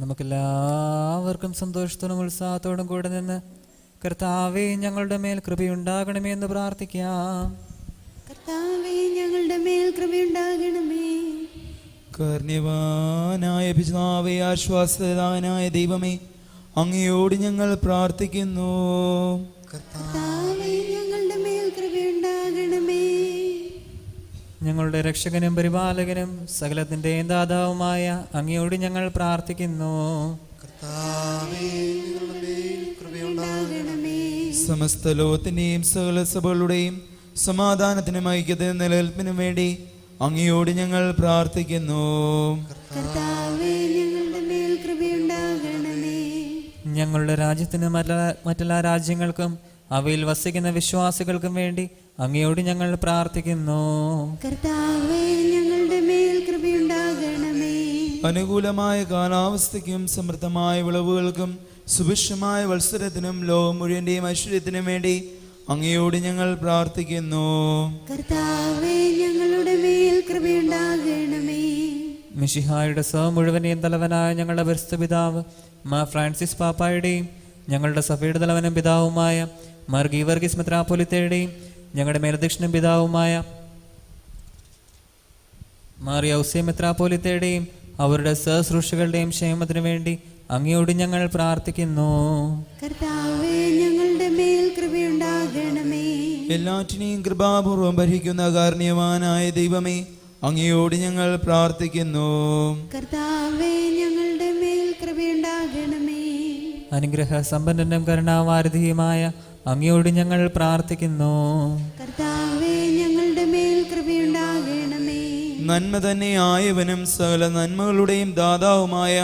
നമുക്കെല്ലാവർക്കും സന്തോഷത്തോടും ഉത്സാഹത്തോടും കൂടെ നിന്ന് കർത്താവേ ഞങ്ങളുടെ മേൽ കൃപയുണ്ടാകണമേ എന്ന് പ്രാർത്ഥിക്കാം. കർത്താവേ ഞങ്ങളുടെ മേൽ കൃപയുണ്ടാകണമേ. കാരുണ്യവാനായ പിതാവേ, ആശ്വാസദായകനായ ദൈവമേ, അങ്ങയോട് ഞങ്ങൾ പ്രാർത്ഥിക്കുന്നു. കർത്താവേ ഞങ്ങളുടെ മേൽ കൃപയുണ്ടാകണമേ. ഞങ്ങളുടെ രക്ഷകനും പരിപാലകനും സകലത്തിൻ്റെയും ദാതാവുമായ അങ്ങയോട് ഞങ്ങൾ പ്രാർത്ഥിക്കുന്നു. സമസ്ത ലോകത്തിൻ്റെയും സകല സഭകളുടെയും സമാധാനത്തിനും ഐക്യത്തിനും നിലനിൽപ്പിനും വേണ്ടി അങ്ങയോട് ഞങ്ങൾ പ്രാർത്ഥിക്കുന്നു. കർത്താവേ ഞങ്ങളുടെ മേൽ കൃപയുണ്ടാകണമേ. ഞങ്ങളുടെ രാജ്യത്തിനും മറ്റെല്ലാ രാജ്യങ്ങൾക്കും അവയിൽ വസിക്കുന്ന വിശ്വാസികൾക്കും വേണ്ടി അങ്ങയോട് ഞങ്ങൾ പ്രാർത്ഥിക്കുന്നു. കർത്താവേ ഞങ്ങളുടെ മേൽ കൃപയുണ്ടാകണമേ. അനുകൂലമായ കാലാവസ്ഥയ്ക്കും സമൃദ്ധമായ വിളവുകൾക്കും സുഭിക്ഷമായ വത്സരത്തിനും ലോകം മുഴുവന്റെയും ഐശ്വര്യത്തിനും വേണ്ടി അങ്ങയോട് ഞങ്ങൾ പ്രാർത്ഥിക്കുന്നു. കർത്താവേ ഞങ്ങളുടെ മേൽ കൃപയുണ്ടാകണമേ. മിശിഹായുടെ സഭ മുഴുവനെയും തലവനായ ഞങ്ങളുടെ പരിശുദ്ധ പിതാവ് മാർ ഫ്രാൻസിസ് പാപ്പായുടെയും ഞങ്ങളുടെ സഭയുടെ തലവനും പിതാവുമായ മാർ ഗീവർഗീസ് മെത്രാപ്പൊലീത്തയുടെയും ഞങ്ങളുടെ മേലധ്യക്ഷനും പിതാവുമായ മാർ യൗസേ മെത്രാപ്പൊലീത്തയുടെയും അവരുടെ സഹശ്രൂഷകളുടെയും ക്ഷേമത്തിനു വേണ്ടി അങ്ങയോട് ഞങ്ങൾ പ്രാർത്ഥിക്കുന്നു. കർത്താവേ ഞങ്ങളുടെ മേൽ കൃപയുണ്ടാകണമേ. എല്ലാറ്റിനെയും കൃപാപൂർവം ഭരിക്കുന്ന കാരുണ്യവാനായ ദൈവമേ, അങ്ങയോട് ഞങ്ങൾ പ്രാർത്ഥിക്കുന്നു. കർത്താവേ ഞങ്ങളുടെ മേൽ കൃപയുണ്ടാകണമേ. അനുഗ്രഹ സമ്പന്നനും കരുണാവാരിധിയുമായ അങ്ങയോട് ഞങ്ങൾ പ്രാർത്ഥിക്കുന്നു. കർത്താവേ ഞങ്ങളുടെ മേൽ കൃപയുണ്ടാകണമേ. നന്മ തന്നെ ആയവനും സകല നന്മകളുടെയും ദാതാവുമായ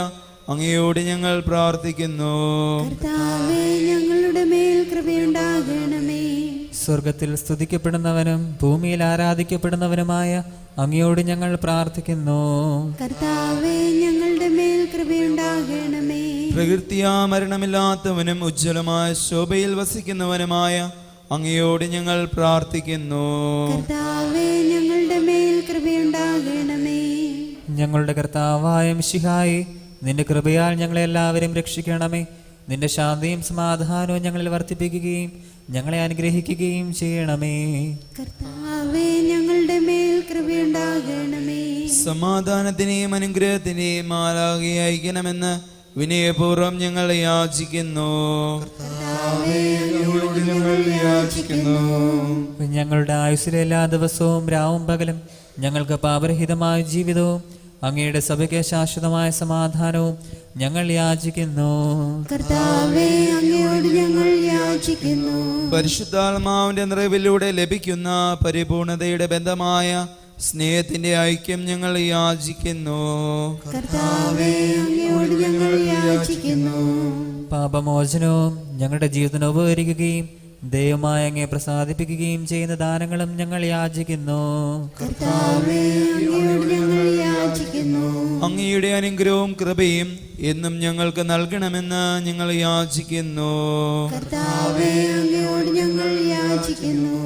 അങ്ങയോട് ഞങ്ങൾ പ്രാർത്ഥിക്കുന്നു. കർത്താവേ ഞങ്ങളുടെ മേൽ കൃപയുണ്ടാകണമേ. സ്വർഗത്തിൽ സ്തുതിക്കപ്പെടുന്നവനും ഭൂമിയിൽ ആരാധിക്കപ്പെടുന്നവനുമായ അങ്ങയോട് ഞങ്ങൾ പ്രാർത്ഥിക്കുന്നു. കർത്താവേ ഞങ്ങളുടെ മേൽ കൃപയുണ്ടാകണമേ. പ്രകൃതിയാ മരണമില്ലാത്തവനും ഉജ്ജ്വലമായ ശോഭയിൽ വസിക്കുന്നവനുമായ അങ്ങയോട് ഞങ്ങൾ പ്രാർത്ഥിക്കുന്നു. കർത്താവേ ഞങ്ങളുടെ മേൽ കൃപയുണ്ടാകണമേ. ഞങ്ങളുടെ കർത്താവായ മിശിഹായേ, നിന്റെ കൃപയാൽ ഞങ്ങളെ എല്ലാവരും രക്ഷിക്കണമേ. നിന്റെ ശാന്തിയും സമാധാനവും ഞങ്ങളിൽ വർദ്ധിപ്പിക്കുകയും ഞങ്ങളെ അനുഗ്രഹിക്കുകയും ചെയ്യണമേ. കർത്താവേ ഞങ്ങളുടെ മേൽ കൃപയുണ്ടാകണമേ. സമാധാനത്തിനെയും അനുഗ്രഹത്തിനെയും മാലാഖയെ അയക്കണമെന്ന് വിനയപൂർവ്വം ഞങ്ങൾ യാചിക്കുന്നു. ഞങ്ങളുടെ ആയുസ്സിലെ എല്ലാ ദിവസവും രാവും പകലും ഞങ്ങൾക്ക് പാപരഹിതമായ ജീവിതവും അങ്ങയുടെ സഭയ്ക്ക് ശാശ്വതമായ സമാധാനവും ഞങ്ങൾ യാചിക്കുന്നു. കർത്താവേ അങ്ങയോട് ഞങ്ങൾ യാചിക്കുന്നു. പരിശുദ്ധാത്മാവിന്റെ നിറവിലൂടെ ലഭിക്കുന്ന പരിപൂർണതയുടെ ബന്ധമായ സ്നേഹത്തിന്റെ ഐക്യം ഞങ്ങൾ യാചിക്കുന്നു. കർത്താവേ അങ്ങയോട് ഞങ്ങൾ യാചിക്കുന്നു. പാപമോചനവും ഞങ്ങളുടെ ജീവിതത്തിന് ഉപകരിക്കുകയും ദൈവമായ അങ്ങയെ പ്രസാദിപ്പിക്കുകയും ചെയ്യുന്ന ദാനങ്ങളും ഞങ്ങൾ യാചിക്കുന്നു. കർത്താവേ അങ്ങയോട് ഞങ്ങൾ യാചിക്കുന്നു. അങ്ങയുടെ അനുഗ്രഹവും കൃപയും എന്നും ഞങ്ങൾക്ക് നൽകണമെന്ന് ഞങ്ങൾ യാചിക്കുന്നു. കർത്താവേ അങ്ങയോട് ഞങ്ങൾ യാചിക്കുന്നു.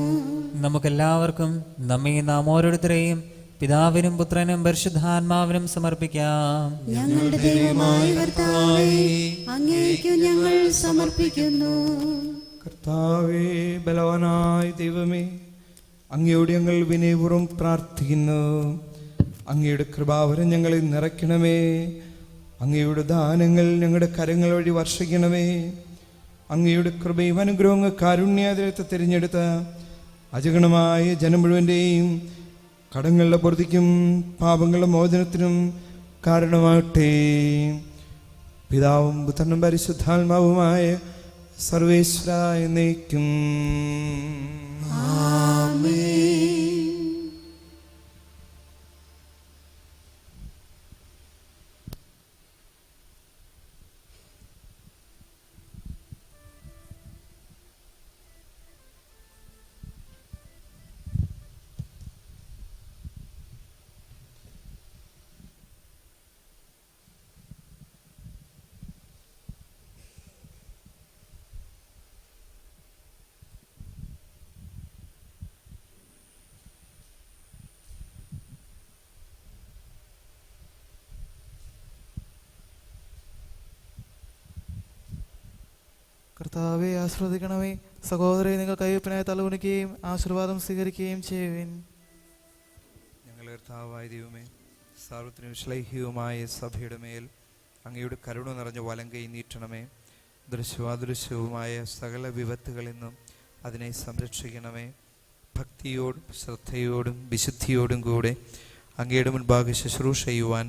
നമുക്കെല്ലാവർക്കും നമ്മെ നാം ഓരോരുത്തരെയും പിതാവിനും പുത്രനും പരിശുദ്ധാത്മാവിനും സമർപ്പിക്കാം. ഞങ്ങളുടെ ദൈവമായ കർത്താവേ, അങ്ങേയ്ക്കു ഞങ്ങൾ സമർപ്പിക്കുന്നു. കർത്താവേ, ബലവാനായ ദൈവമേ, അങ്ങയോട് ഞങ്ങൾ വിനയപൂർവ്വം പ്രാർത്ഥിക്കുന്നു. അങ്ങയുടെ കൃപാവരം ഞങ്ങളെ നിറയ്ക്കണമേ. അങ്ങയുടെ ദാനങ്ങൾ ഞങ്ങളുടെ കരങ്ങൾ വഴി വർഷിക്കണമേ. അങ്ങയുടെ കൃപയും അനുഗ്രഹവും കാരുണ്യാതിരത്തെ തിരഞ്ഞെടുത്ത അജഗണമായ ജനം മുഴുവൻ്റെയും കടങ്ങളുടെ പൊറുതിക്കും പാപങ്ങളുടെ മോചനത്തിനും കാരണമാകട്ടെ. പിതാവും പുത്രനും പരിശുദ്ധാത്മാവുമായ സർവേശ്വര എന്നേക്കും ആമേൻ. കർത്താവെ ആശ്രവദിക്കണമേ. സഹോദരരെ, നിങ്ങൾ കയ്യൊപ്പിനായി തലകുനിക്കുകയും ആശീർവാദം സ്വീകരിക്കുകയും ചെയ്യുവിൻ. ഞങ്ങളുടെ കർത്താവായ ദൈവമേ, സാർവത്രികവും ശ്ലൈഹികവുമായ സഭയുടെ മേൽ അങ്ങയുടെ കരുണ നിറഞ്ഞ വലങ്കൈ നീട്ടണമേ. ദൃശ്യവാദൃശ്യവുമായ സകല വിപത്തുകളിൽ നിന്നും അതിനെ സംരക്ഷിക്കണമേ. ഭക്തിയോടും ശ്രദ്ധയോടും വിശുദ്ധിയോടും കൂടെ അങ്ങയുടെ മുൻപാകെ ശുശ്രൂഷ ചെയ്യുവാൻ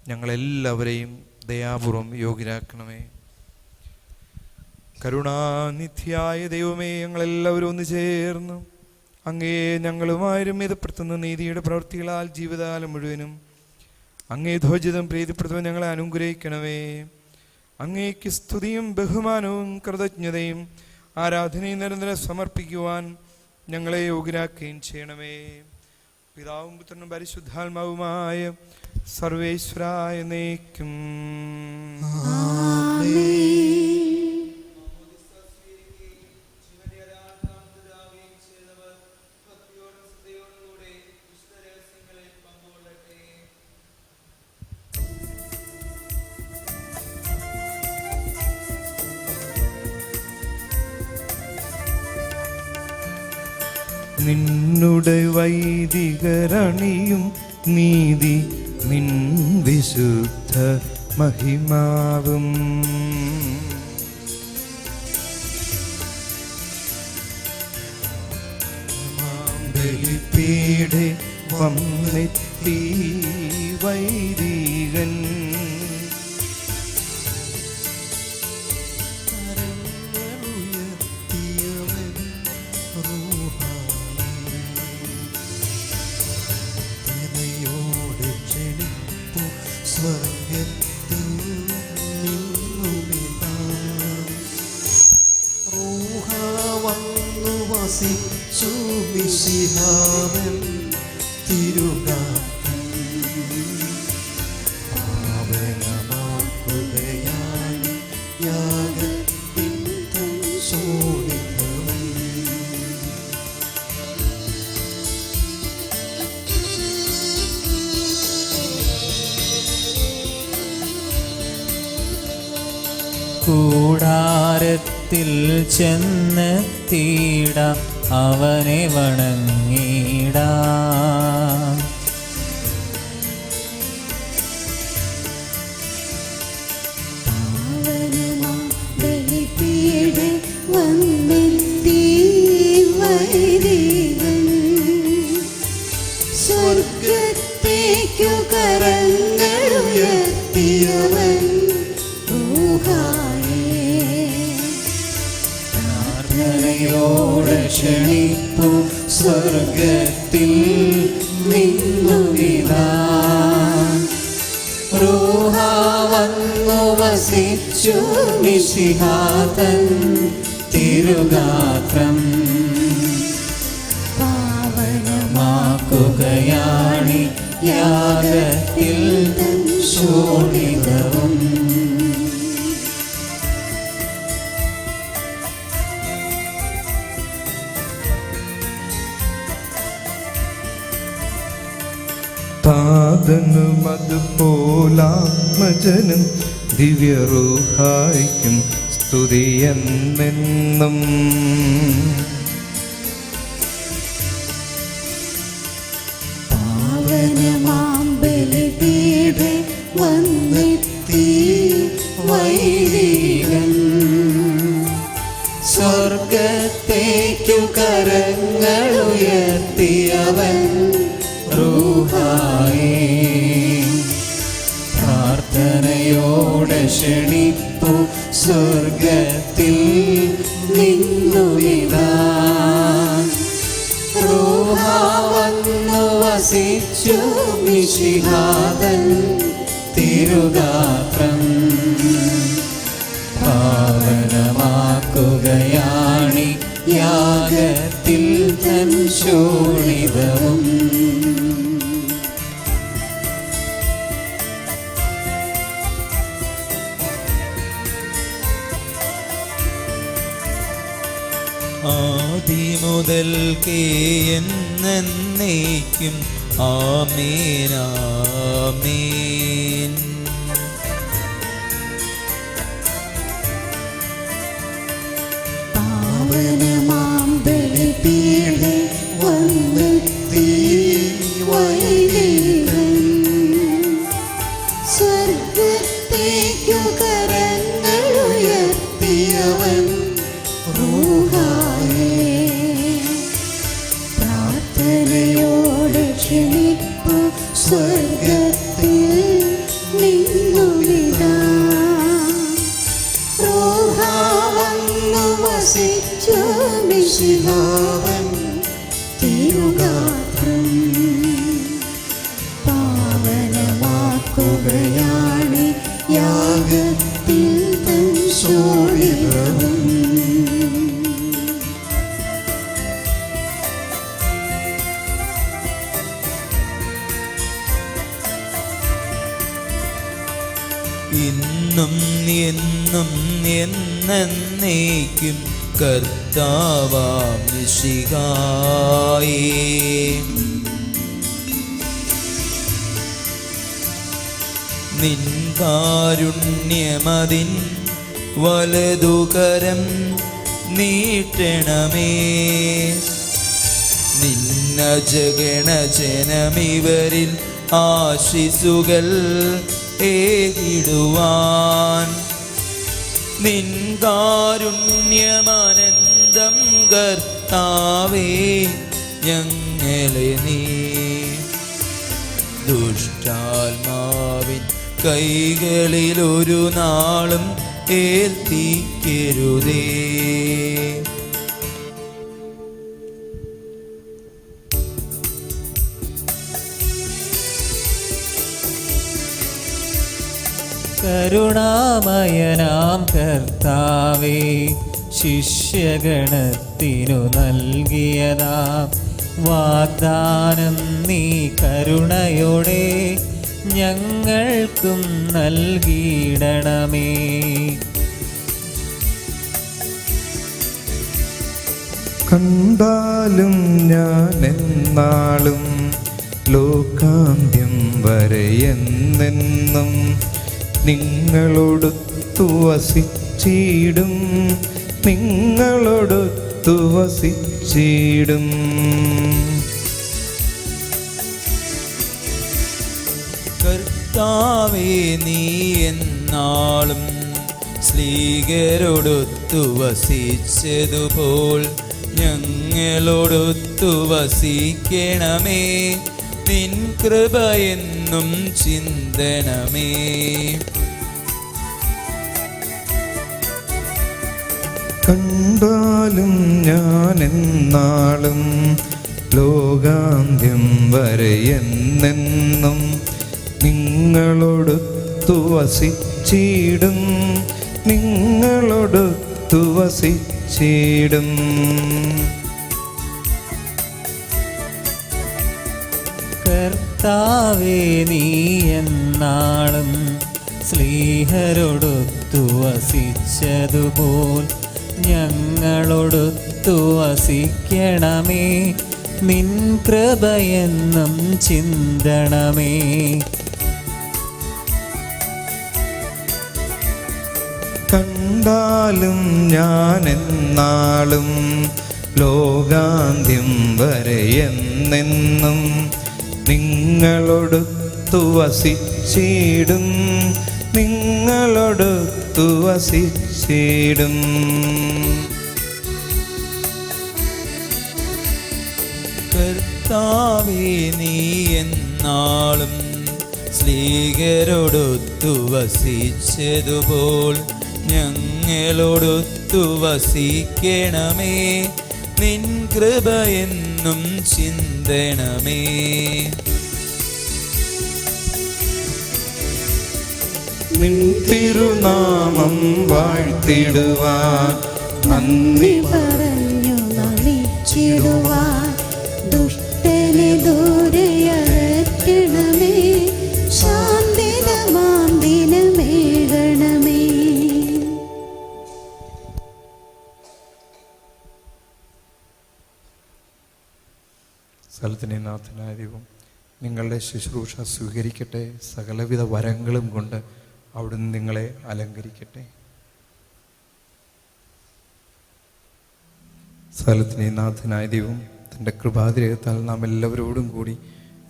ഞങ്ങളെല്ലാവരെയും ദയാപൂർവം യോഗ്യരാക്കണമേ. കരുണാനിധിയായ ദൈവമേ, ഞങ്ങളെല്ലാവരും ഒന്ന് ചേർന്ന് അങ്ങേ ഞങ്ങളുമായും മിതപ്പെടുത്തുന്ന നീതിയുടെ പ്രവൃത്തികളാൽ ജീവിതകാലം മുഴുവനും അങ്ങേ ധ്വജിതം പ്രീതിപ്പെടുത്തുവാൻ ഞങ്ങളെ അനുഗ്രഹിക്കണമേ. അങ്ങേക്ക് സ്തുതിയും ബഹുമാനവും കൃതജ്ഞതയും ആരാധനയും നിരന്തരം സമർപ്പിക്കുവാൻ ഞങ്ങളെ യോഗ്യരാക്കുകയും ചെയ്യണമേ. പിതാവും പുത്രനും പരിശുദ്ധാത്മാവുമായ സർവേശ്വരായ എന്നേക്കും. നിന്നുടെ വൈദികരണിയും നീതി നിൻ വിശുദ്ധ മഹിമാവും ബലിപീഠേ വന്നെത്തി വൈദികൻ കൂടാരത്തിൽ ചെന്നെത്തിയിടാം, അവനെ വണങ്ങിടാം. സ്വർഗത്തേക്കു കരങ്ങളുയർത്തിയവൻ പ്രാർത്ഥനയോടെ ക്ഷണിപ്പു സ്വർഗത്തിൽ നിന്നുവിതാ. റൂഹ വന്നു വസിച്ചു മിശിഹാതൻ തിരുഗാത്രം പാവനമാക്കുകയാണി യാഗത്തിൽ ശോണിതവും. താതനും അതുപോലാത്മജനും ദിവ്യറൂഹായിക്കും സ്തുതിയെന്നെന്നും. പാവനമാം ബലിപീഠേ വന്നെത്തി വൈദികൻ. സ്വർഗത്തേക്കു കരങ്ങളുയർത്തിയവൻ റൂഹായേ. പ്രാർത്ഥനയോടെ ക്ഷണിപ്പു സ്വർഗത്തിൽ നിന്നുവിതാ. റൂഹ വന്നു വസിച്ചു മിശിഹാതൻ തിരുഗാത്രം പാവനമാക്കുകയാണി യാഗത്തിൽ തൻ ശോണിതവും. ആദിമുതൽക്കേ എന്നേക്കും ആമേൻ ആമേൻ. ബലിപീഠേ വന്നെത്തി വൈദികൻ. സ്വർഗ്ഗത്തേക്കു കരങ്ങളുയർത്തിയവൻ റൂഹായേ. പ്രാർത്ഥനയോടെ ക്ഷണിപ്പു സ്വർഗ്ഗത്തിൽ നിന്നുമിതാ. റൂഹാ വന്നു വസിച്ചു മിശിഹാവൻ തിരുഗാത്രം പാവനമാക്കുകയാണ് യാഗത്തിൽ തൻ ശോണിതവും. ഇന്നും എന്നും എന്നേക്കും കർത്താവാം മിശിഹായേ. നിൻ കാരുണ്യമതിൻ വലതുകരം നീട്ടണമേ. നിന്നജഗണജനമിവരിൽ ആശിസുകൾ ഏകിടുവാൻ. നിൻ കാരുണ്യമനന്തം കർത്താവേ ഞങ്ങളെ നീ ദുഷ്ടാത്മാവിൻ കൈകളിലൊരു നാളും ഏൽപ്പിക്കരുതേ. കരുണാമയനാം കർത്താവേ, ശിഷ്യഗണത്തിനു നൽകിയതാം വാഗ്ദാനം നീ കരുണയോടെ ഞങ്ങൾക്കും നൽകിയിടണമേ. കണ്ടാലും ഞാൻ എന്നാളും ലോകാന്ത്യം വരെ എന്നെന്നും നിങ്ങളോടൊത്തു വസിച്ചിടും, നിങ്ങളോടൊത്തു വസിച്ചിടും. കർത്താവേ നീ എന്നാളും സ്ലീഹരോടൊത്തു വസിച്ചതുപോൽ ഞങ്ങളോടൊത്തു വസിക്കണമേ. നിൻ കൃപയെന്നും ചിന്തനമേ. കണ്ടാലും ഞാൻ എന്നാളും ലോകാന്ത്യം വരെ എന്നെന്നും നിങ്ങളോടൊത്തു വസിച്ചിടും, നിങ്ങളോടൊത്തു വസിച്ചിടും. കർത്താവേ നീ എന്നാളും സ്ലീഹരോടൊത്തു വസിച്ചതുപോൽ ഞങ്ങളോടൊത്തു വസിക്കണമേ. നിൻ കൃപയെന്നും ചിന്തണമേ. കണ്ടാലും ഞാൻ എന്നാളും ലോകാന്ത്യം വരെ എന്നെന്നും നിങ്ങളോടൊത്തു വസിച്ചിടും, നിങ്ങളോടൊത്തു വസിച്ചിടും. കർത്താവേ നീ എന്നാളും സ്ലീഹരോടൊത്തു വസിച്ചതുപോൽ ഞങ്ങളോടൊത്തു വസിക്കണമേ. നിൻ കൃപയെന്നും ചിന്തണമേ. നിൻ തിരുനാമം വാഴ്ത്തിടുവാൻ നന്ദി പറഞ്ഞു നമിച്ചിടുവാൻ ദുഷ്ടനെ ദൂരെയകറ്റണമേ. ശാന്തിതമാം ദിനമേകണമേ. സ്ഥലത്തിൻ്റെ നാഥനായ ദൈവം നിങ്ങളുടെ ശുശ്രൂഷ സ്വീകരിക്കട്ടെ. സകലവിധ വരങ്ങളും കൊണ്ട് അവിടുന്ന് നിങ്ങളെ അലങ്കരിക്കട്ടെ. സകലത്തിൻ്റെ നാഥനായ ദൈവം തൻ്റെ കൃപാതിരേകത്താൽ നാം എല്ലാവരോടും കൂടി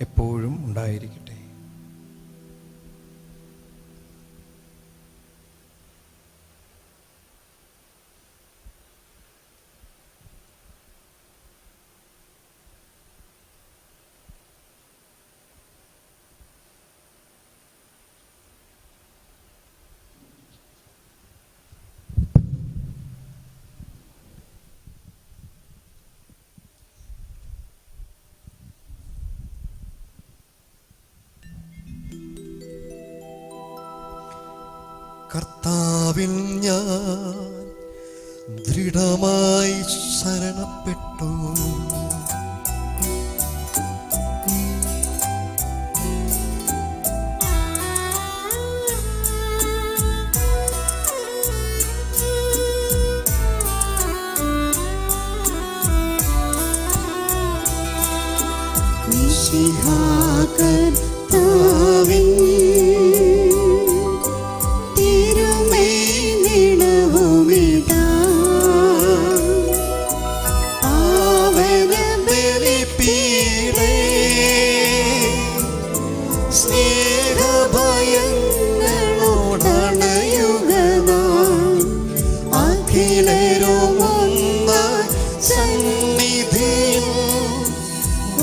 എപ്പോഴും ഉണ്ടായിരിക്കട്ടെ. കർത്താവിൽ ഞാൻ ദൃഢമായി ശരണപ്പെട്ടു. കർത്താവിൻ തിരുമേനിടവുമിതാ ആവന ബലിപീഠേ സ്നേഹഭയങ്ങളോടണയുക നാം അഖിലരുമൊന്നായി സന്നിധിയിൽ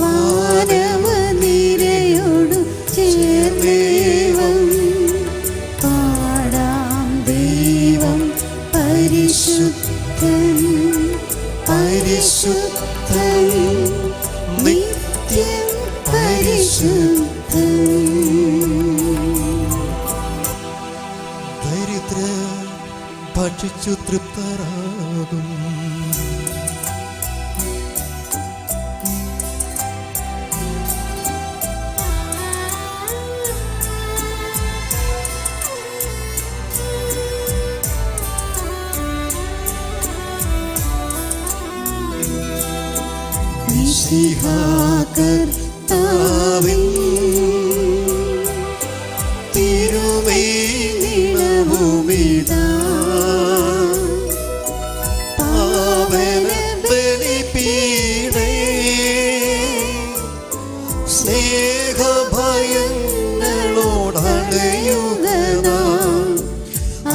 വാനവനിരയോടു ചേർന്നേവം പാടാം ദൈവം പരിശുദ്ധൻ പരിശുദ്ധൻ നിത്യം പരിശുദ്ധൻ. ദരിദ്രർ ഭക്ഷിച്ചു തൃപ്തരാകും. കർത്താവിൻ തിരുമേനിടവുമിതാ പാവന ബലിപീഠേ സ്നേഹഭയങ്ങളോടണയുക നാം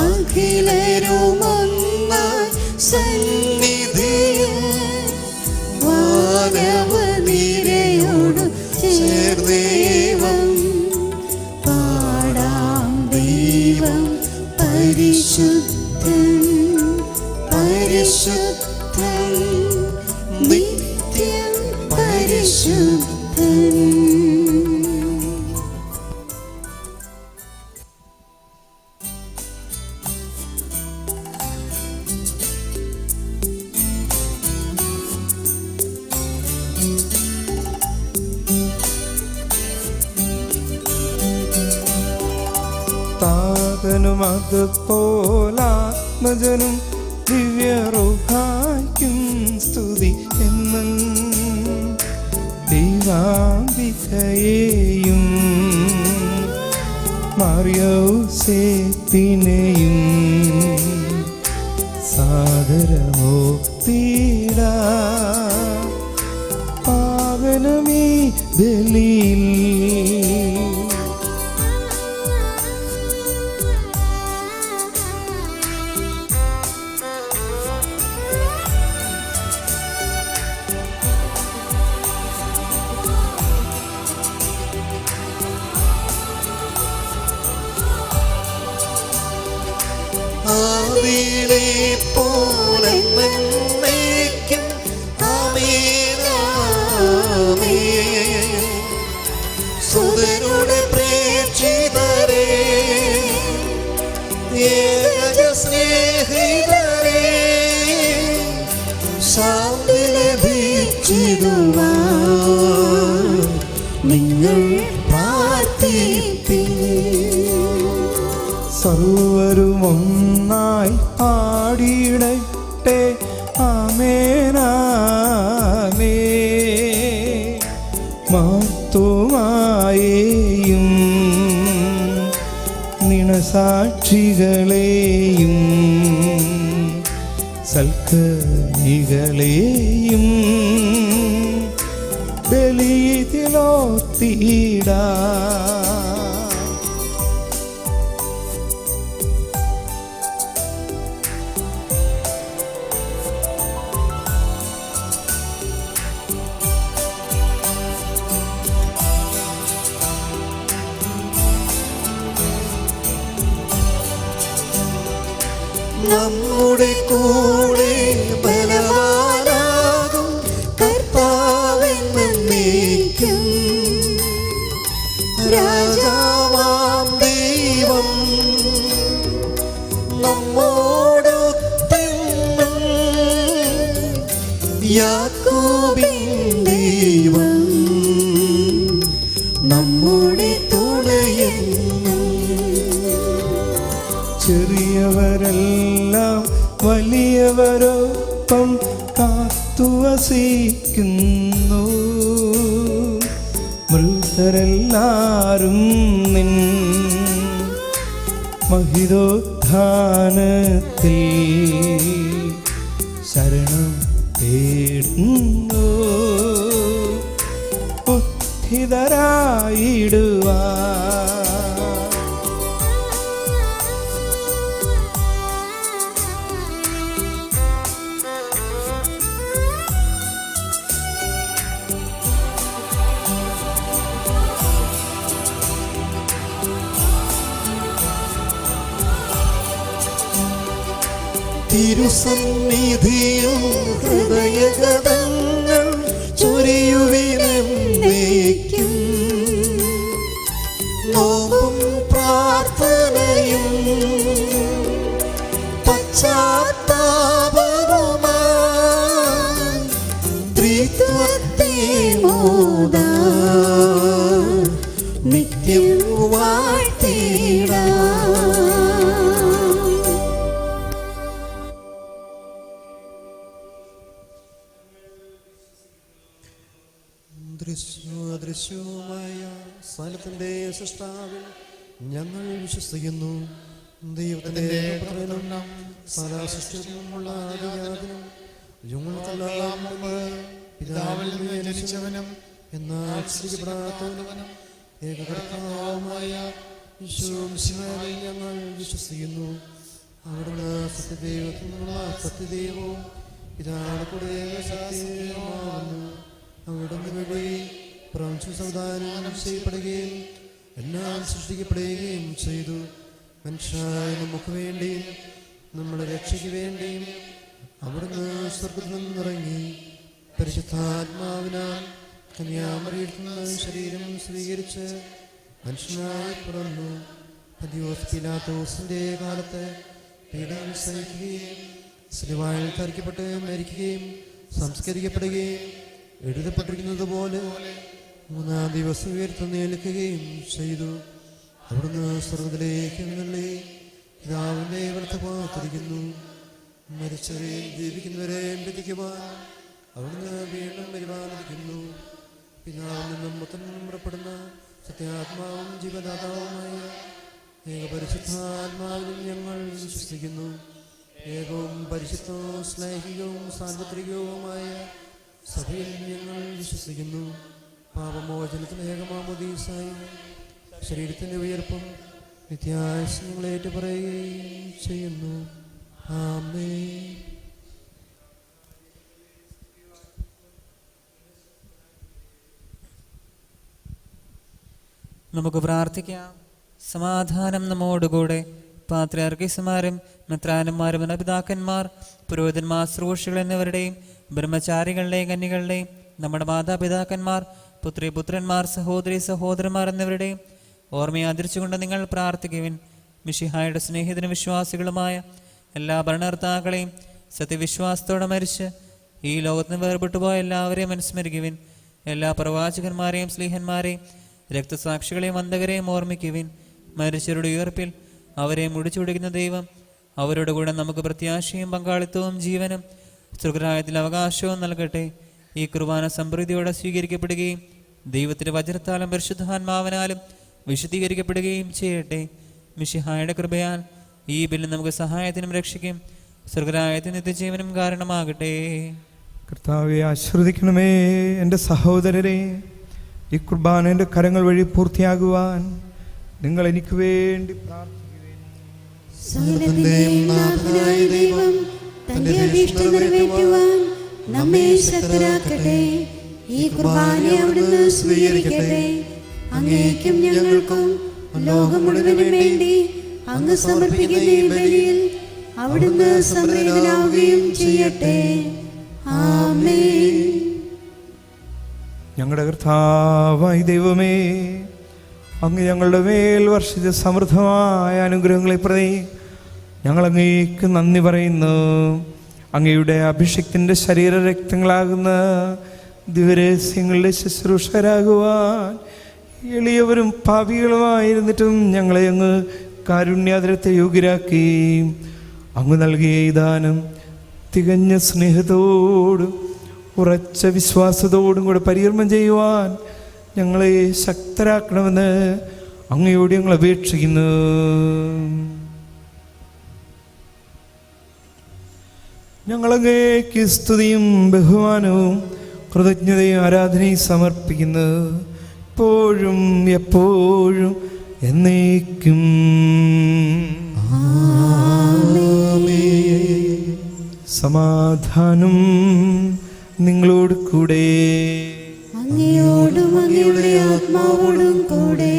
അഖിലരുമൊന്നായി സന്നിധിയിൽ വാനവനിരയോടു ചേർന്നേവം പാടാം ദൈവം പരിശുദ്ധൻ പരിശുദ്ധൻ നിത്യം പരിശുദ്ധൻ. താതനും അതുപോലാത്മജനും ദിവ്യറുഹായ്ക്കും സ്തുതി എന്നും ദൈവാംബികയെയും മറിയൗസേപ്പിനെയും സാദരമോക്തിടാ പാവനമീ ബലിയിൽ. ആദിയിലെ പോലെ എന്നേക്കും ആമേൻ ആമേൻ. സുതരുടെ പ്രേക്ഷിതരേ ഏക സ്നേഹിതരേ ശാന്തി ലഭിച്ചിടുവാൻ നിങ്ങൾ പ്രാർത്ഥിപ്പിൻ. സർവരും ഒന്നായി പാടിയിടട്ടെ ആമേനാമേ. മഹത്വമായേയും നിണസാക്ഷികളെയും സൽക്കനികളെയും ബലിയിലോർത്തിടാ. നമ്മുടെ കൂടെ ബലവാനാകും കർത്താവെന്നേക്കും. രാജാവാം ദൈവം നമ്മോടൊത്തെന്നും. യാക്കോബിൻ ദൈവം നമ്മുടെ തുണയെന്നും. ചെറിയവരെല്ലാം വലിയവരൊപ്പം കാത്തുവസിക്കുന്നു. മൃതരെല്ലാരും നിൻ മഹിതോത്ഥാനത്തിൽ ശരണം തേടുന്നു. ഉദ്ധിതരായിടുവാ. തിരുസന്നിധിയും ഹൃദയഗതങ്ങൾ ചൊരിയുവിനെന്നേക്കും. നോമ്പും പ്രാർത്ഥനയും പശ്ചാത്താപവുമായി ത്രിത്വത്തെ മോദാൻ നിത്യം വാഴ്ത്തിടാം. അദൃശ്യവുമായ സ്ഥലത്തിന്റെ സൃഷ്ടാവിൽ ഞങ്ങൾ വിശ്വസിക്കുന്നു. ദൈവത്തിന്റെ പ്രകടനം സദാസൃഷ്ടിയുള്ള ആദിയാദിനും യുഗങ്ങൾക്കെല്ലാം മുമ്പ് പിതാവിൽ നിന്ന് ജനിച്ചവനും എന്നാൽ സ്തുതിക്കപ്പെടാത്തവനും ഏകകർത്താവുമായ യേശുമിശിഹായിൽ ഞങ്ങൾ വിശ്വസിക്കുന്നു. അവിടുന്ന് സത്യദൈവത്തിൽ നിന്നുള്ള സത്യദൈവവും പിതാവിന്റെ കൂടെ സത്യമാകുന്നു. അവിടുന്ന് വഴി പ്രപഞ്ചം സംവിധാനം ചെയ്യപ്പെടുകയും എല്ലാം സൃഷ്ടിക്കപ്പെടുകയും ചെയ്തു. മനുഷ്യരായ നമുക്ക് വേണ്ടിയും നമ്മുടെ രക്ഷയ്ക്ക് വേണ്ടിയും അവിടുന്ന് സ്വർഗ്ഗത്തിൽ നിന്നിറങ്ങി പരിശുദ്ധാത്മാവിനാൽ കന്യാമറിയിൽ നിന്ന് ശരീരം സ്വീകരിച്ച് മനുഷ്യനായി പിറന്നു. പന്തിയോസ് പീലാത്തോസിന്റെ കാലത്ത് പീഡനം സഹിക്കുകയും സിലുവായിൽ തരിക്കപ്പെട്ട് മരിക്കുകയും സംസ്കരിക്കപ്പെടുകയും എഴുതപ്പെട്ടിരിക്കുന്നത് പോലെ മൂന്നാം ദിവസം ഉയർത്തെഴുന്നേൽക്കുകയും ചെയ്തു. അവിടുന്ന് സ്വർഗ്ഗത്തിലേക്ക് എഴുന്നള്ളി പിതാവിന്റെ വലത്തുഭാഗത്തിരിക്കുന്നു. മരിച്ചവരെയും ജീവിക്കുന്നവരെയും വിധിക്കുവാൻ അവിടുന്ന് വീണ്ടും പരിപാലിക്കുന്നു. പിതാവിൽ നിന്നും പുത്രനിൽ നിന്നും പുറപ്പെടുന്ന സത്യാത്മാവും ജീവദാതാവുമായ ഏകപരിശുദ്ധാത്മാവിലും ഞങ്ങൾ വിശ്വസിക്കുന്നു. ഏകവും പരിശുദ്ധവും സ്നേഹികവും സാർവത്രികവുമായ സഭയിൽ ഞങ്ങൾ വിശ്വസിക്കുന്നു. പാപമോചനത്തിന് ഏകമാമോദീസായും ശരീരത്തിൻ്റെ ഉയർപ്പും നിത്യായുസ്സും ഞങ്ങൾ ഏറ്റുപറയുകയും ചെയ്യുന്നു. ആമേൻ. നമുക്ക് പ്രാർത്ഥിക്കാം. സമാധാനം നമ്മോടുകൂടെ. പാത്രിയാർക്കീസുമാരും മെത്രാന്മാരും പിതാക്കന്മാർ പുരോഹിതന്മാർ ശ്രോഷികൾ എന്നിവരുടെയും ബ്രഹ്മചാരികളുടെയും കന്യകളുടെയും നമ്മുടെ മാതാപിതാക്കന്മാർ പുത്രിപുത്രന്മാർ സഹോദരി സഹോദരന്മാർ എന്നിവരുടെയും ഓർമ്മയെ ആദരിച്ചുകൊണ്ട് നിങ്ങൾ പ്രാർത്ഥിക്കുവിൻ. മിശിഹായുടെ സ്നേഹിതനും വിശ്വാസികളുമായ എല്ലാ ഭരണകർത്താക്കളെയും സത്യവിശ്വാസത്തോടെ മരിച്ച് ഈ ലോകത്തിന് വേർപെട്ടുപോയ എല്ലാവരെയും അനുസ്മരിക്കുവിൻ. എല്ലാ പ്രവാചകന്മാരെയും സ്ലീഹന്മാരെയും രക്തസാക്ഷികളെയും അന്ധകരെയും ഓർമ്മിക്കുവിൻ. മരിച്ചവരുടെ ഉയർപ്പിൽ അവരെ മുടിച്ചുപിടിക്കുന്ന ദൈവം അവരുടെ കൂടെ നമുക്ക് പ്രത്യാശയും പങ്കാളിത്തവും ജീവനും സുഖരായത്തിൽ അവകാശവും നൽകട്ടെ. ഈ കുർബാന സമൃദ്ധിയോടെ സ്വീകരിക്കപ്പെടുകയും ദൈവത്തിൻ്റെ വജ്രത്താലും പരിശുദ്ധാത്മാവിനാലും വിശുദ്ധീകരിക്കപ്പെടുകയും ചെയ്യട്ടെ. മിശിഹായുടെ കൃപയാൽ ഈ ബില്ല് നമുക്ക് സഹായത്തിനും രക്ഷയ്ക്കും സ്വർഗരാജ്യത്തിന് നിത്യജീവനും കാരണമാകട്ടെ. കർത്താവെ ആശ്രദിക്കണമേ. എൻ്റെ സഹോദരരെ, ഈ കുർബാന എൻ്റെ കരങ്ങൾ വഴി പൂർത്തിയാകുവാൻ നിങ്ങൾ എനിക്ക് വേണ്ടി പ്രാർത്ഥിക്കുവിൻ. സകലത്തിന്റെയും നാഥനായ ദൈവം തന്റെ അഭീഷ്ടം നിറവേറ്റുവാൻ നമ്മെ ശക്തരാക്കട്ടെ. ഈ കുർബാന അവിടുന്ന് സ്വീകരിക്കട്ടെ. അങ്ങേക്കും ഞങ്ങൾക്കും ലോകം മുഴുവനും വേണ്ടി അങ്ങ് സമർപ്പിക്കുന്ന ഈ ബലിയിൽ അവിടുന്ന് സംപ്രീതനാവുകയും ചെയ്യട്ടെ. ആമേൻ. ഞങ്ങളുടെ കർത്താവായ ദൈവമേ, അങ്ങ് ഞങ്ങളുടെ മേൽ വർഷിച്ച സമൃദ്ധമായ അനുഗ്രഹങ്ങളെ പ്രതി ഞങ്ങൾ അങ്ങേക്ക് നന്ദി പറയുന്നു. അങ്ങയുടെ അഭിഷേകത്തിൻ്റെ ശരീരരക്തങ്ങളാകുന്ന ദിവരഹസ്യങ്ങളുടെ ശുശ്രൂഷകരാകുവാൻ എളിയവരും പാപികളുമായിരുന്നിട്ടും ഞങ്ങളെ അങ്ങ് കാരുണ്യാദരത്തെ യോഗ്യരാക്കി. അങ്ങ് നൽകിയ ഈ ദാനം തികഞ്ഞ സ്നേഹത്തോടും ഉറച്ച വിശ്വാസത്തോടും കൂടെ പരികർമ്മം ചെയ്യുവാൻ ഞങ്ങളെ ശക്തരാക്കണമെന്ന് അങ്ങയോട് ഞങ്ങൾ അപേക്ഷിക്കുന്നു. ഞങ്ങളങ്ങേക്ക് സ്തുതിയും ബഹുമാനവും കൃതജ്ഞതയും ആരാധനയും സമർപ്പിക്കുന്നു, ഇപ്പോഴും എപ്പോഴും എന്നേക്കും. സമാധാനം നിങ്ങളോട് കൂടെ. അങ്ങയോടും അങ്ങയുടെ ആത്മാവോടും കൂടെ.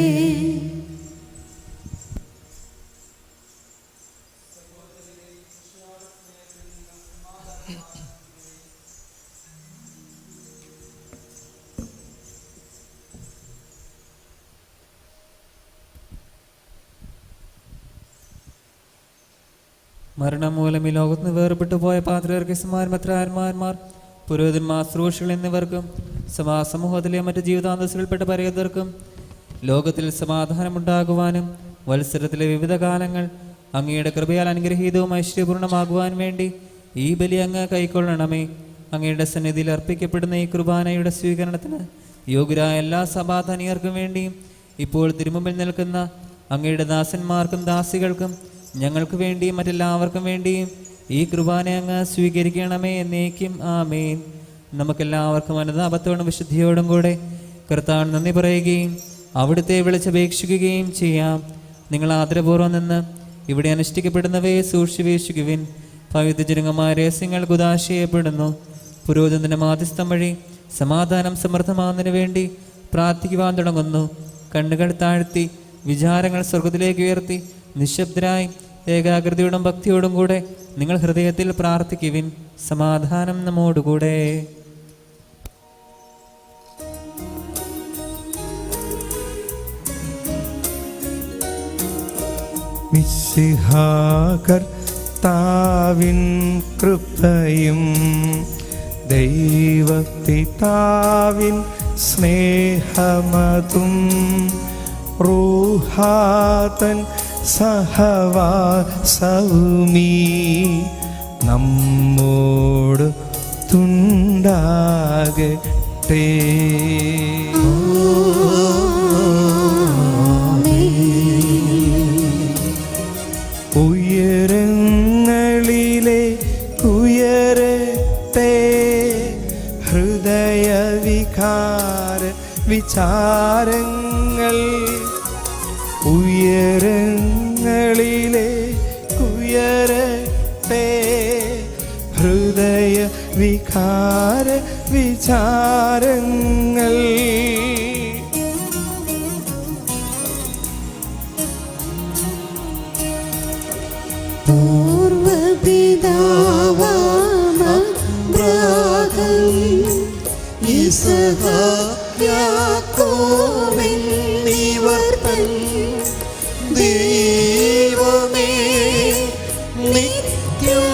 മരണം മൂലം ഈ ലോകത്ത് നിന്ന് വേർപെട്ടു പോയ പാത്രിയർക്കീസുമാർ, മെത്രാന്മാർ, പുരോഹിതന്മാർ, ശ്രോഷികൾ എന്നിവർക്കും സമൂഹത്തിലെ മറ്റ് ജീവിതാന്തസ്സിൽപ്പെട്ട പരേതർക്കും ലോകത്തിൽ സമാധാനമുണ്ടാകുവാനും വത്സരത്തിലെ വിവിധ കാലങ്ങൾ അങ്ങയുടെ കൃപയാൽ അനുഗ്രഹീതവും ഐശ്വര്യപൂർണ്ണമാകുവാൻ വേണ്ടി ഈ ബലി അങ്ങ് കൈക്കൊള്ളണമേ. അങ്ങയുടെ സന്നിധിയിൽ അർപ്പിക്കപ്പെടുന്ന ഈ കുർബാനയുടെ സ്വീകരണത്തിന് യോഗ്യരായ എല്ലാ സഭാധനിയർക്കും വേണ്ടിയും ഇപ്പോൾ തിരുമുമ്പിൽ നിൽക്കുന്ന അങ്ങയുടെ ദാസന്മാർക്കും ദാസികൾക്കും ഞങ്ങൾക്ക് വേണ്ടിയും മറ്റെല്ലാവർക്കും വേണ്ടിയും ഈ കുർബാന അങ്ങ് സ്വീകരിക്കണമേ എന്നേക്കും. ആമേൻ. നമുക്കെല്ലാവർക്കും അനുതാപത്തോടും വിശുദ്ധിയോടും കൂടെ കർത്താവിന് നന്ദി പറയുകയും അവിടുത്തെ വിളിച്ചപേക്ഷിക്കുകയും ചെയ്യാം. നിങ്ങൾ ആദരപൂർവ്വം നിന്ന് ഇവിടെ അനുഷ്ഠിക്കപ്പെടുന്നവയെ സൂക്ഷിച്ചുവീക്ഷിക്കുവിൻ. പവിത്രജനകമായ രഹസ്യങ്ങൾ കുദാശ ചെയ്യപ്പെടുന്നു. പുരോഹിതന്റെ മാധ്യസ്ഥം വഴി സമാധാനം സമൃദ്ധമാകുന്നതിന് വേണ്ടി പ്രാർത്ഥിക്കുവാൻ തുടങ്ങുന്നു. കണ്ണുകൾ താഴ്ത്തി വിചാരങ്ങൾ സ്വർഗത്തിലേക്ക് ഉയർത്തി നിശബ്ദരായി ഏകാഗ്രതയോടും ഭക്തിയോടും കൂടെ നിങ്ങൾ ഹൃദയത്തിൽ പ്രാർത്ഥിക്കുവിൻ. സമാധാനം നമ്മോടുകൂടെ. മിശിഹാ കർത്താവിൻ കൃപയും ദൈവപിതാവിൻ സ്നേഹമതും റൂഹാതൻ സഹവാസവുമീ നമ്മോട് തുണ്ടാകട്ടെ. ഉയരങ്ങളിലെ ഉയരട്ടെ ഹൃദയവികാര വിചാരങ്ങൾ. ഉയരങ്ങളിലെ ഉയരട്ടെ ഹൃദയ വികാര വിചാരങ്ങൾ. ദൈവമേ നിത്യം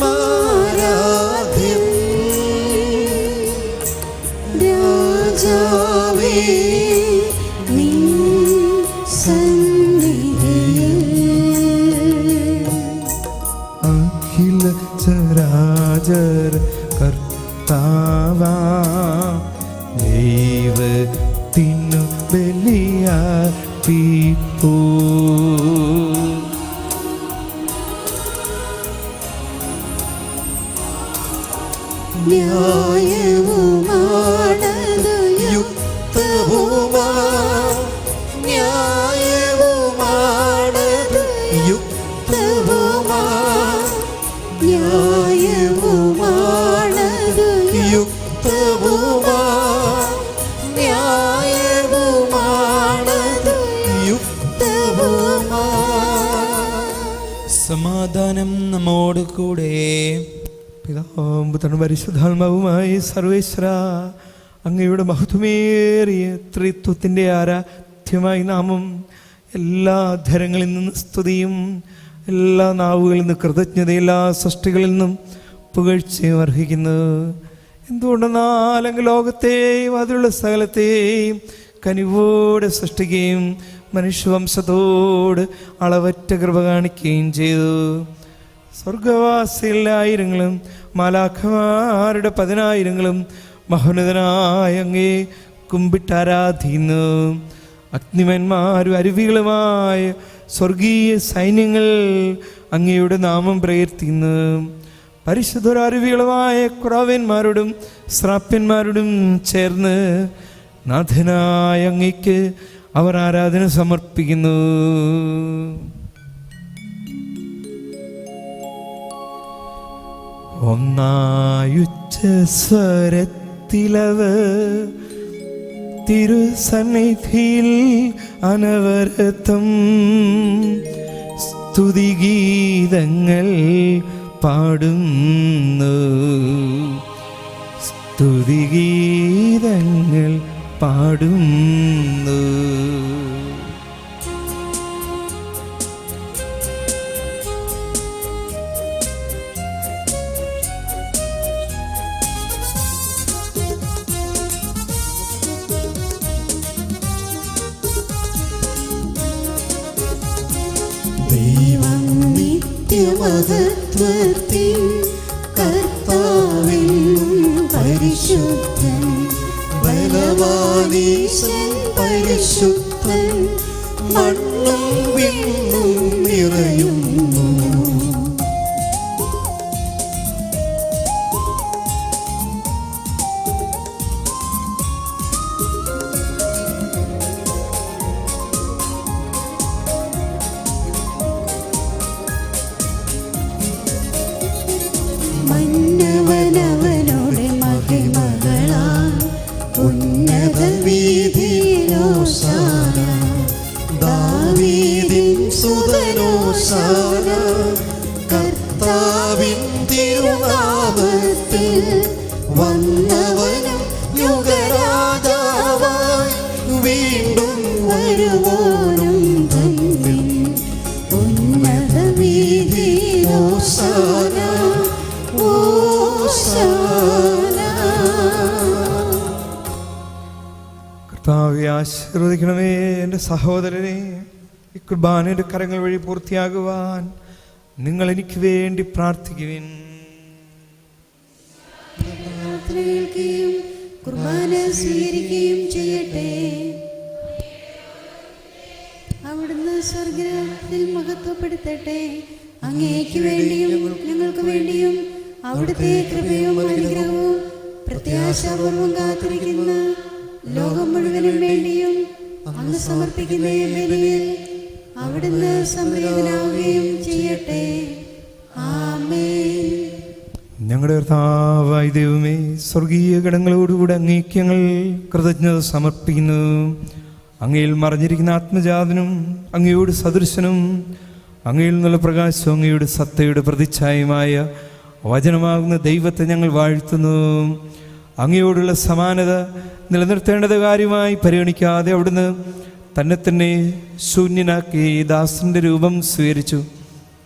ആരാധ്യം. രാജാവേ നിൻ സന്നിധിയിൽ അഖില ചരാചര കർത്താവാ ന്യായവുമാണത് യുക്തവുമാ ന്യായവുമാണത് യുക്തവുമാ ന്യായവുമാണത് യുക്തവുമാ ന്യായവുമാണത് യുക്തവുമാ. സമാധാനം നമ്മോട് കൂടെ. പിതാവും പുത്രനും പരിശുദ്ധാത്മാവുമായി സർവേശ്വര, അങ്ങയുടെ മഹത്വമേറിയ ത്രിത്വത്തിൻ്റെ ആരാധ്യമായ നാമം എല്ലാ ധരങ്ങളിൽ നിന്ന് സ്തുതിയും, എല്ലാ നാവുകളിൽ നിന്ന് കൃതജ്ഞത, എല്ലാ സൃഷ്ടികളിൽ നിന്നും പുകഴ്ചയും അർഹിക്കുന്നു. എന്തുകൊണ്ടെന്നാൽ അങ്ങ് ലോകത്തെയും അതിലുള്ള സകലത്തെയും കനിവോടെ സൃഷ്ടിക്കുകയും മനുഷ്യവംശത്തോട് അളവറ്റ കൃപ കാണിക്കുകയും ചെയ്തു. സ്വർഗവാസികളുടെ ആയിരങ്ങളും മാലാഖമാരുടെ 10,000-ങ്ങളും മഹോന്നതനായ അങ്ങേ കുമ്പിട്ടാരാധിക്കുന്നു. അഗ്നിമന്മാരും അരുവികളുമായ സ്വർഗീയ സൈന്യങ്ങൾ അങ്ങയുടെ നാമം പ്രകീർത്തിക്കുന്നു. പരിശുദ്ധരരുവികളുമായ കുറവന്മാരോടും ശ്രാപ്യന്മാരോടും ചേർന്ന് നാഥനായ അങ്ങയ്ക്ക് അവർ ആരാധന സമർപ്പിക്കുന്നു. ഒന്നായുച്ച സ്വരത്തിലവ് തിരുസന്നിധിയിൽ അനവരതം സ്തുതിഗീതങ്ങൾ പാടുന്നു. സ്തുതിഗീതങ്ങൾ പാടുന്നു. ദൈവം നിത്യമഹത്വത്തിൻ കർത്താവെന്നും പരിശുദ്ധൻ, ബലവാനീശൻ പരിശുദ്ധൻ, മണ്ണും വിണ്ണും നിറയുന്നു. മന്നവനവനോടെ മഹിമകളാൽ ഉന്നത വീഥിയിലോശാന, ദാവീദിൻ സുതനോശാന. കർത്താവിൻ തിരുനാമത്തിൽ വന്നവനും യുഗരാജാവായി വീണ്ടും വരുവോനും ധന്യൻ. ഉന്നത വീഥിയിലോശാന കർത്താവെ, ആശീർവദിക്കണമേ എൻ്റെ സഹോദരനെ. ഈ കുർബാനയുടെ കരങ്ങൾ വഴി പൂർത്തിയാകുവാൻ നിങ്ങൾ എനിക്ക് വേണ്ടി പ്രാർത്ഥിക്കുവിൻ. കേൾക്കുകയും കുർബാന സ്വീകരിക്കുകയും ചെയ്യട്ടെ. അവിടുന്ന് സ്വർഗ്ഗത്തിൽ മഹത്വപ്പെടുത്തട്ടെ. അങ്ങേക്ക് വേണ്ടിയും ഞങ്ങൾക്ക് വേണ്ടിയും അവിടുത്തെ കൃപയും അനുഗ്രഹവും പ്രത്യാശാപൂർവം കാത്തിരിക്കുന്ന ലോകം മുഴുവനും വേണ്ടിയും അങ്ങ് സമർപ്പിക്കുന്ന ഈ ബലിയിൽ അവിടുന്ന് സംപ്രീതനാവുകയും ചെയ്യട്ടെ. ആമേൻ. ഞങ്ങളുടെ കർത്താവായ ദൈവമേ, സ്വർഗീയ ഗണങ്ങളോടുകൂടി അങ്ങേക്ക് ഞങ്ങൾ കൃതജ്ഞത സമർപ്പിക്കുന്നു. അങ്ങയിൽ മറഞ്ഞിരിക്കുന്ന ആത്മജാതനും അങ്ങയോട് സദൃശനും അങ്ങയിൽ നിന്നുള്ള പ്രകാശവും അങ്ങയുടെ സത്തയുടെ പ്രതിച്ഛായമായ വചനമാകുന്ന ദൈവത്തെ ഞങ്ങൾ വാഴ്ത്തുന്നു. അങ്ങയോടുള്ള സമാനത നിലനിർത്തേണ്ടത് കാര്യമായി പരിഗണിക്കാതെ അവിടുന്ന് തന്നെ ശൂന്യനാക്കി ദാസന്റെ രൂപം സ്വീകരിച്ചു.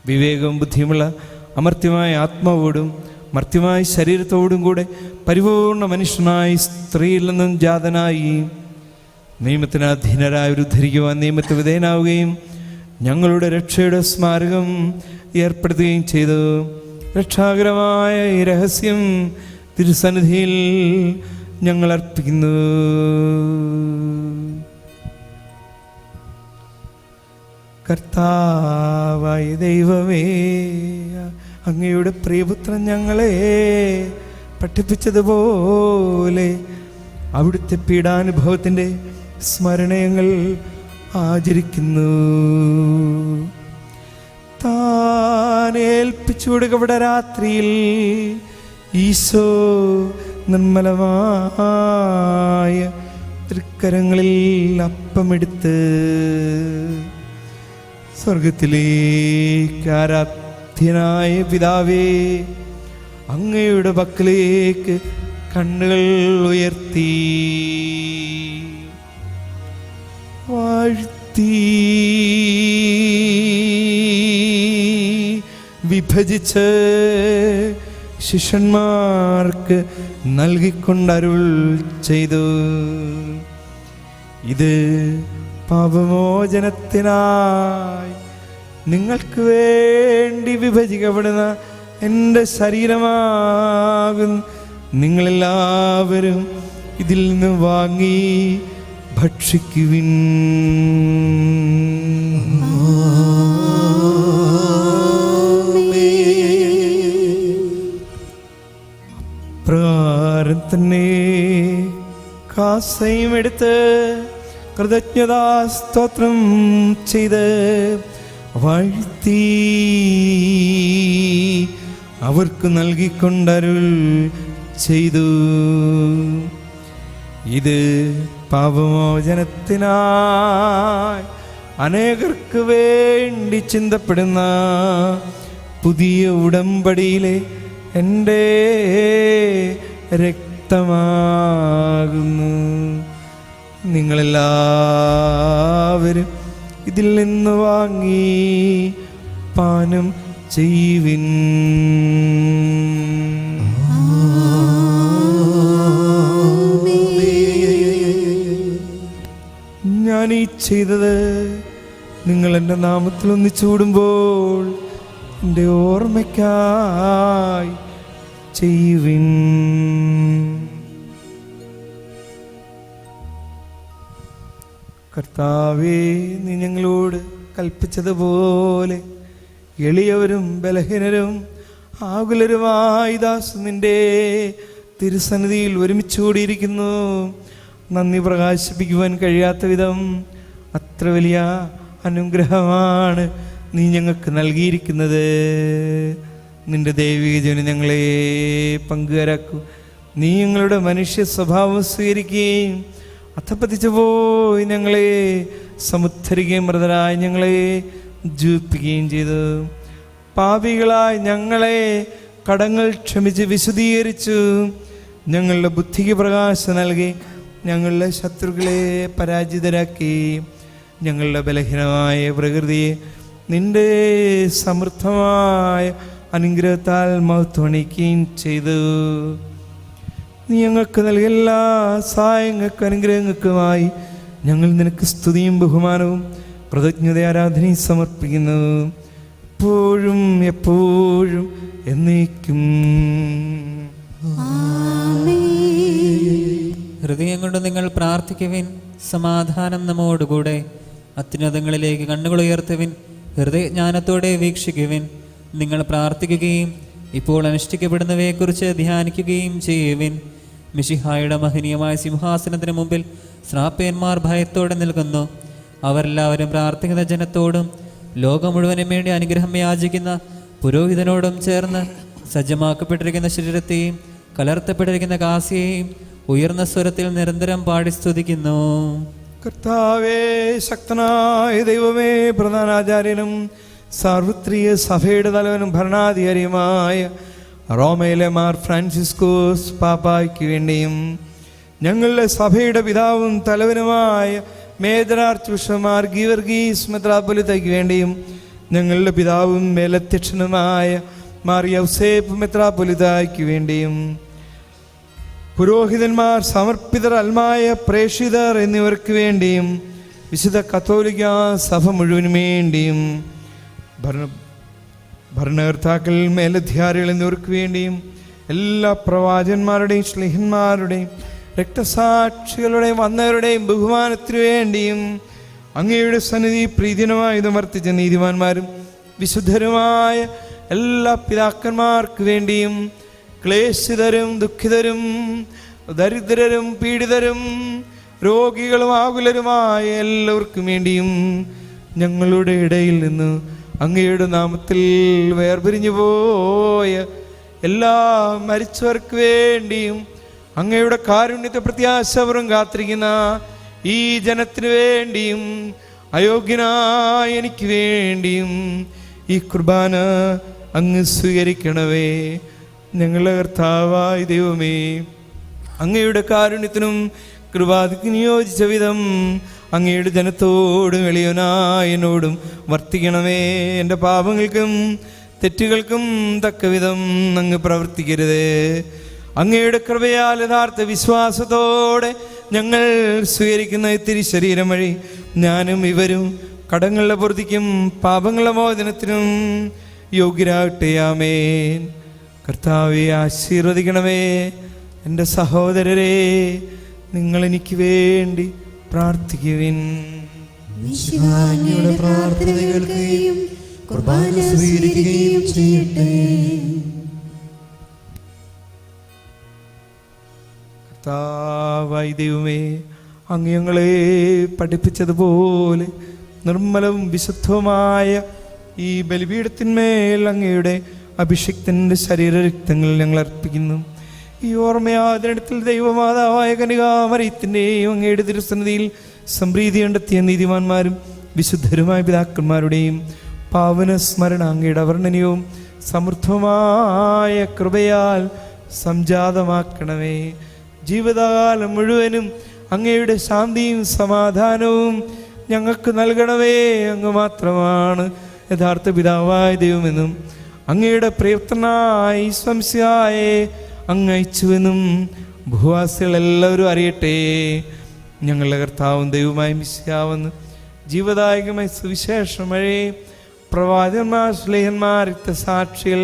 വിവേകവും ബുദ്ധിയുമുള്ള അമർത്യമായ ആത്മാവോടും മർത്യമായ ശരീരത്തോടും കൂടെ പരിപൂർണ മനുഷ്യനായി സ്ത്രീയിൽ നിന്നും ജാതനായി നിയമത്തിന് അധീനരായി ഉദ്ധരിക്കുവാൻ നിയമത്തെ വിധേയനാവുകയും ഞങ്ങളുടെ രക്ഷയുടെ സ്മാരകം ഏർപ്പെടുത്തുകയും ചെയ്തു. രക്ഷാകരമായ ഈ രഹസ്യം തിരുസന്നിധിയിൽ ഞങ്ങൾ അർപ്പിക്കുന്നു. കർത്താവായ ദൈവമേ, അങ്ങയുടെ പ്രിയപുത്രൻ ഞങ്ങളെ പഠിപ്പിച്ചതുപോലെ അവിടുത്തെ പീഡാനുഭവത്തിൻ്റെ സ്മരണയങ്ങൾ ആചരിക്കുന്നു. താൻ ഏൽപ്പിച്ചു കൊടുക്കപ്പെട്ട രാത്രിയിൽ ഈശോ നിർമ്മലമായ തൃക്കരങ്ങളിൽ അപ്പമെടുത്ത് സ്വർഗത്തിലേക്ക് ആരാധ്യനായ പിതാവേ, അങ്ങയുടെ പക്കലേക്ക് കണ്ണുകൾ ഉയർത്തി വാഴ്ത്തി വിഭജിച്ച് ശിഷ്യന്മാർക്ക് നൽകിക്കൊണ്ടരുൾ ചെയ്തു. ഇത് പാപമോചനത്തിനായി നിങ്ങൾക്ക് വേണ്ടി വിഭജിക്കപ്പെടുന്ന എൻ്റെ ശരീരമാകുന്നു. നിങ്ങളെല്ലാവരും ഇതിൽ നിന്ന് വാങ്ങി ഭക്ഷിക്കുവിൻ. പ്രകാരം തന്നെ കാസയും എടുത്ത് കൃതജ്ഞതാ സ്തോത്രം ചെയ്ത് വാഴ്ത്തി അവർക്ക് നൽകിക്കൊണ്ടരുൾ ചെയ്തു. ഇത് പാപമോചനത്തിനായി അനേകർക്ക് വേണ്ടി ചിന്തപ്പെടുന്ന പുതിയ ഉടമ്പടിയിലെ എൻ്റെ രക്തമാകുന്നു. നിങ്ങളെല്ലാവരും ഇതിൽ നിന്ന് വാങ്ങി പാനം ചെയ്യുവിൻ. ഞാൻ ഈ ചെയ്തത് നിങ്ങൾ എൻ്റെ നാമത്തിൽ ഒന്നിച്ചൂടുമ്പോൾ എൻ്റെ ഓർമ്മയ്ക്കായി ചെയ്യുവിൻ. കർത്താവേ, നീ ഞങ്ങളോട് കൽപ്പിച്ചതുപോലെ എളിയവരും ബലഹീനരും ആകുലരുമായി ദാസ് നിന്റെ തിരുസന്നിധിയിൽ ഒരുമിച്ച് കൂടിയിരിക്കുന്നു. നന്ദി പ്രകാശിപ്പിക്കുവാൻ കഴിയാത്ത വിധം അത്ര വലിയ അനുഗ്രഹമാണ് നീ ഞങ്ങൾക്ക് നൽകിയിരിക്കുന്നത്. നിന്റെ ദൈവിക ജനം ഞങ്ങളെ പങ്കുകാരാക്കൂ. നീ ഞങ്ങളുടെ മനുഷ്യ സ്വഭാവം സ്വീകരിക്കുകയും അധപ്പതിച്ചു പോയി ഞങ്ങളെ സമുദ്ധരിക്കുകയും മൃതരായി ഞങ്ങളെ ജീവിപ്പിക്കുകയും ചെയ്തു. പാപികളായി ഞങ്ങളെ കടങ്ങൾ ക്ഷമിച്ച് വിശദീകരിച്ചു. ഞങ്ങളുടെ ബുദ്ധിക്ക് പ്രകാശം നൽകി ഞങ്ങളുടെ ശത്രുക്കളെ പരാജിതരാക്കി. ഞങ്ങളുടെ ബലഹീനമായ പ്രകൃതിയെ നിന്റെ സമൃദ്ധമായ അനുഗ്രഹത്താൽ മഹത്വണിക്കുകയും ചെയ്തു. നീ ഞങ്ങൾക്ക് നൽകിയ എല്ലാ സഹായങ്ങൾക്ക് അനുഗ്രഹങ്ങൾക്കുമായി ഞങ്ങൾ നിനക്ക് സ്തുതിയും ബഹുമാനവും കൃതജ്ഞത ആരാധനയും സമർപ്പിക്കുന്നു. എപ്പോഴും എപ്പോഴും എന്നേക്കും. ഹൃദയം കൊണ്ട് നിങ്ങൾ പ്രാർത്ഥിക്കുവിൻ. സമാധാനം നമ്മോടുകൂടെ. അത്യുന്നതങ്ങളിലേക്ക് കണ്ണുകൾ ഉയർത്തുവിൻ. ഹൃദയജ്ഞാനത്തോടെ വീക്ഷിക്കുവിൻ. നിങ്ങൾ പ്രാർത്ഥിക്കുകയും ഇപ്പോൾ അനുഷ്ഠിക്കപ്പെടുന്നവയെക്കുറിച്ച് ധ്യാനിക്കുകയും ചെയ്യുവിൻ. മിശിഹായുടെ മഹനീയമായ സിംഹാസനത്തിന് മുമ്പിൽ ശ്രാപ്പയന്മാർ ഭയത്തോടെ നിൽക്കുന്നു. അവരെല്ലാവരും പ്രാർത്ഥിക്കുന്ന ജനത്തോടും ലോകം മുഴുവനും വേണ്ടി അനുഗ്രഹം യാചിക്കുന്ന പുരോഹിതനോടും ചേർന്ന് സജ്ജമാക്കപ്പെട്ടിരിക്കുന്ന ശരീരത്തെയും കലർത്തപ്പെട്ടിരിക്കുന്ന കാസിയെയും ഉയർന്ന സ്വരത്തിൽ നിരന്തരം പാടി സ്തുതിക്കുന്നു. കർത്താവേ, ശക്തനായ ദൈവമേ, പ്രധാനാചാര്യനും സാർവത്രിക സഭയുടെ തലവനും ഭരണാധികാരിയുമായ റോമയിലെ മാർ ഫ്രാൻസിസ്കോസ് പാപ്പായ്ക്ക് വേണ്ടിയും ഞങ്ങളുടെ സഭയുടെ പിതാവും തലവനുമായ major archbishop Mar Geevarghese മെത്രാപ്പൊലീത്തയ്ക്ക് വേണ്ടിയും ഞങ്ങളുടെ പിതാവും മേലധ്യക്ഷനുമായ മാർ യൗസേപ്പ് മെത്രാപ്പൊലീത്തായ്ക്ക് വേണ്ടിയും പുരോഹിതന്മാർ, സമർപ്പിതർ, അൽമായ പ്രേക്ഷിതർ എന്നിവർക്ക് വേണ്ടിയും വിശുദ്ധ കത്തോലിക്ക സഭ മുഴുവനും വേണ്ടിയും ഭരണകർത്താക്കൾ, മേലധ്യാരികൾ എന്നിവർക്ക് വേണ്ടിയും എല്ലാ പ്രവാചകന്മാരുടെയും ശ്ലീഹന്മാരുടെയും രക്തസാക്ഷികളുടെയും വന്നവരുടെയും ബഹുമാനത്തിനു വേണ്ടിയും അങ്ങയുടെ സന്നിധി പ്രീതിനമായി സമർപ്പിച്ച നീതിമാന്മാരും വിശുദ്ധരുമായ എല്ലാ പിതാക്കന്മാർക്ക് വേണ്ടിയും ക്ലേശിതരും ദുഃഖിതരും ദരിദ്രരും പീഡിതരും രോഗികളും ആകുലരുമായ എല്ലാവർക്കും വേണ്ടിയും ഞങ്ങളുടെ ഇടയിൽ നിന്ന് അങ്ങയുടെ നാമത്തിൽ വേർപിരിഞ്ഞു പോയ എല്ലാ മരിച്ചവർക്ക് വേണ്ടിയും അങ്ങയുടെ കാരുണ്യത്തെ പ്രത്യാശപൂർവ്വം കാത്തിരിക്കുന്ന ഈ ജനത്തിനു വേണ്ടിയും അയോഗ്യനായ എനിക്ക് വേണ്ടിയും ഈ കുർബാന അങ്ങ് സ്വീകരിക്കണമേ. ഞങ്ങളുടെ കർത്താവായ ദൈവമേ, അങ്ങയുടെ കാരുണ്യത്തിനും കൃപാതിക്ക് നിയോജിച്ച വിധം അങ്ങയുടെ ജനത്തോടും എളിയവനായ എന്നോടും വർത്തിക്കണമേ. എൻ്റെ പാപങ്ങൾക്കും തെറ്റുകൾക്കും തക്കവിധം അങ്ങ് പ്രവർത്തിക്കരുതേ. അങ്ങയുടെ കൃപയാൽ യഥാർത്ഥ വിശ്വാസത്തോടെ ഞങ്ങൾ സ്വീകരിക്കുന്ന ഇത്തിരി ശരീരം വഴി ഞാനും ഇവരും കടങ്ങളുടെ പൊറുതിക്കും പാപങ്ങളുടെ മോചനത്തിനും യോഗ്യരാകട്ടെ. ആമേൻ. കർത്താവെ ആശീർവദിക്കണമേ. എൻ്റെ സഹോദരരെ, നിങ്ങളെനിക്ക് വേണ്ടി പ്രാർത്ഥിക്കുവിൻ. അങ്ങയുടെ പ്രാർത്ഥന കേൾക്കുകയും കുർബാന സ്വീകരിക്കുകയും ചെയ്യട്ടെ. കർത്താവായ ദൈവമേ, അങ്ങ് ഞങ്ങളെ പഠിപ്പിച്ചതുപോലെ നിർമ്മലവും വിശുദ്ധവുമായ ഈ ബലിപീഠത്തിന്മേൽ അങ്ങയുടെ അഭിഷിക്തൻ്റെ ശരീരരക്തങ്ങൾ ഞങ്ങൾ അർപ്പിക്കുന്നു. ഈ ഓർമ്മയാദരണത്തിൽ ദൈവമാതാവായ കന്യകാമറിയത്തിൻ്റെയും അങ്ങയുടെ തിരുസന്നിധിയിൽ സംപ്രീതി കണ്ടെത്തിയ നീതിമാന്മാരും വിശുദ്ധരുമായ പിതാക്കന്മാരുടെയും പാവന സ്മരണ അങ്ങയുടെ അവർണ്ണനീയവും സമൃദ്ധമായ കൃപയാൽ സംജാതമാക്കണമേ. ജീവിതകാലം മുഴുവനും അങ്ങയുടെ ശാന്തിയും സമാധാനവും ഞങ്ങൾക്ക് നൽകണമേ. അങ്ങ് മാത്രമാണ് യഥാർത്ഥ പിതാവായ ദൈവമെന്നും അങ്ങയുടെ പ്രിയപ്തനായ ഈശ്വംസിയായെ അങ്ങ് അയച്ചുവെന്നും ഭൂവാസികളെല്ലാവരും അറിയട്ടെ. ഞങ്ങളുടെ കർത്താവും ദൈവമായ മിശിഹാവെന്ന് ജീവദായകമായ സുവിശേഷം വഴി പ്രവാചകന്മാർ, ശ്ലീഹന്മാർ, രക്തസാക്ഷികൾ,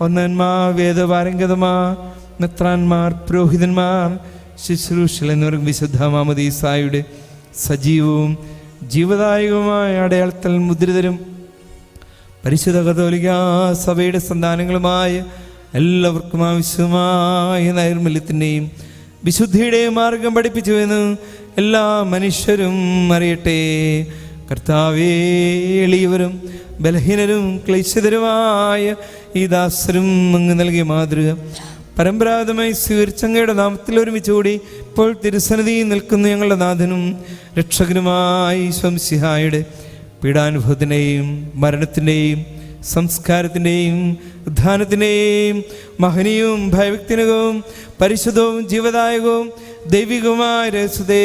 ഒന്നന്മാർ, വേദപാരംഗതമാർ, മെത്രാന്മാർ, പുരോഹിതന്മാർ, ശുശ്രൂഷകൾ എന്നിവർക്ക് വിശുദ്ധ മാമോദീസായുടെ സജീവവും ജീവദായകവുമായ അടയാളത്തിൽ മുദ്രിതരും പരിശുദ്ധ കത്തോലിക്ക സഭയുടെ സന്താനങ്ങളുമായ എല്ലാവർക്കും ആവശ്യമായ നൈർമല്യത്തിൻ്റെയും വിശുദ്ധിയുടെയും മാർഗം പഠിപ്പിച്ചുവെന്ന് എല്ലാ മനുഷ്യരും അറിയട്ടെ. കർത്താവേ, എളിയവരും ബലഹീനരും ക്ലേശിതരുമായ ഈ ദാസരും അങ്ങ് നൽകിയ മാതൃക പരമ്പരാഗതമായി സ്വീകരിച്ചങ്ങയുടെ നാമത്തിൽ ഒരുമിച്ചുകൂടി ഇപ്പോൾ തിരുസന്നിധിയിൽ നിൽക്കുന്ന ഞങ്ങളുടെ നാഥനും രക്ഷകനുമായ ഈശ്വംസിഹായുടെ പീഡാനുഭവത്തിൻ്റെയും മരണത്തിൻ്റെയും സംസ്കാരത്തിൻ്റെയും ഉദ്ധാനത്തിൻ്റെയും മഹനീയവും ഭയഭക്തിനകവും പരിശുദ്ധവും ജീവദായകവും ദൈവികവുമായ രഹസ്യത്തെ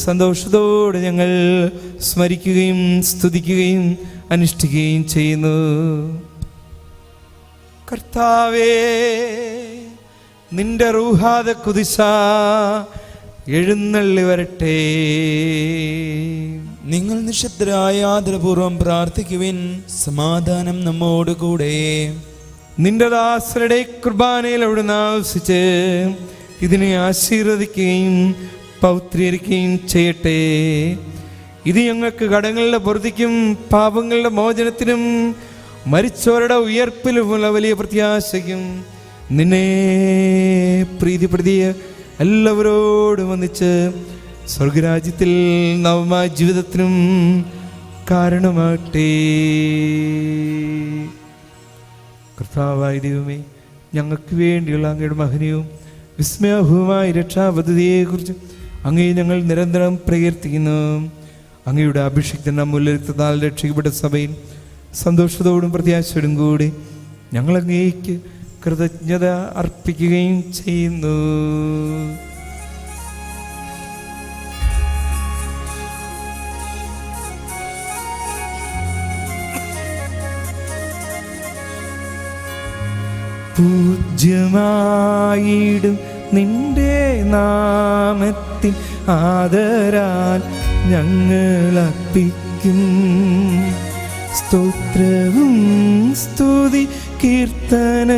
സന്തോഷത്തോടെ ഞങ്ങൾ സ്മരിക്കുകയും സ്തുതിക്കുകയും അനുഷ്ഠിക്കുകയും ചെയ്യുന്നു. കർത്താവേ, നിന്റെ റൂഹാദ കുദിശ എഴുന്നള്ളി വരട്ടെ. നിങ്ങൾ നിശബ്ദരായ ആദരപൂർവ്വം പ്രാർത്ഥിക്കുവിൻ. സമാധാനം നമ്മോട് കൂടെ. നിന്റെ ദാസരുടെ കുർബാനയിൽ അവിടുന്ന് ആവശ്യിച്ച് ഇതിനെ ആശീർവദിക്കുകയും പൗത്രീകരിക്കുകയും ചെയ്യട്ടെ. ഇത് ഞങ്ങൾക്ക് കടങ്ങളുടെ പൊറുതിക്കും പാപങ്ങളുടെ മോചനത്തിനും മരിച്ചവരുടെ ഉയർപ്പിലുമുള്ള വലിയ പ്രത്യാശയ്ക്കും നിന്നെ പ്രീതിപ്പെടുത്തിയ എല്ലാവരോടും ഒന്നിച്ച് സ്വർഗരാജ്യത്തിൽ നവമായ ജീവിതത്തിനും കാരണമാകട്ടെ. കർത്താവായ ദൈവമേ, ഞങ്ങൾക്ക് വേണ്ടിയുള്ള അങ്ങയുടെ മഹനീയവും വിസ്മയാഭൂമായ രക്ഷാപദ്ധതിയെക്കുറിച്ച് അങ്ങേ ഞങ്ങൾ നിരന്തരം പ്രകീർത്തിക്കുന്നു. അങ്ങയുടെ അഭിഷിക്തൻ അമൂല്യത്താൽ രക്ഷിക്കപ്പെട്ട സഭയിൽ സന്തോഷത്തോടും പ്രത്യാശയോടും കൂടി ഞങ്ങൾ അങ്ങേക്ക് കൃതജ്ഞത അർപ്പിക്കുകയും ചെയ്യുന്നു. പൂജ്യമായിടും നിന്റെ നാമത്തിൽ ആദരാൽ ഞങ്ങൾ അർപ്പിക്കും സ്തോത്രവും സ്തുതി കീർത്തനങ്ങളും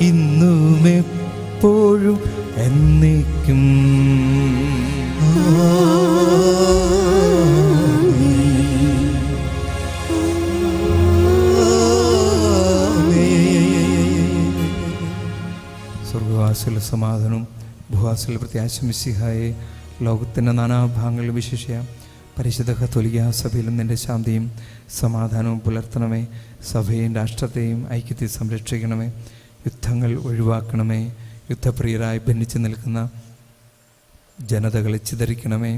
ഇന്നും എപ്പോഴും എന്നേക്കും. സ്വർഗവാസിയുള്ള സമാധാനവും ഭൂവാസിലുള്ള പ്രത്യാശ മിശിഹായെ ലോകത്തിൻ്റെ നാനാഭാഗങ്ങളിൽ വിശേഷിയ പരിശുദ്ധ കത്തോലിക്ക സഭയിലും നിൻ്റെ ശാന്തിയും സമാധാനവും പുലർത്തണമേ. സഭയെയും രാഷ്ട്രത്തെയും ഐക്യത്തെ സംരക്ഷിക്കണമേ. യുദ്ധങ്ങൾ ഒഴിവാക്കണമേ. യുദ്ധപ്രിയരായി ഭിന്നിച്ചു നിൽക്കുന്ന ജനതകളെ ചിതറിക്കണമേ.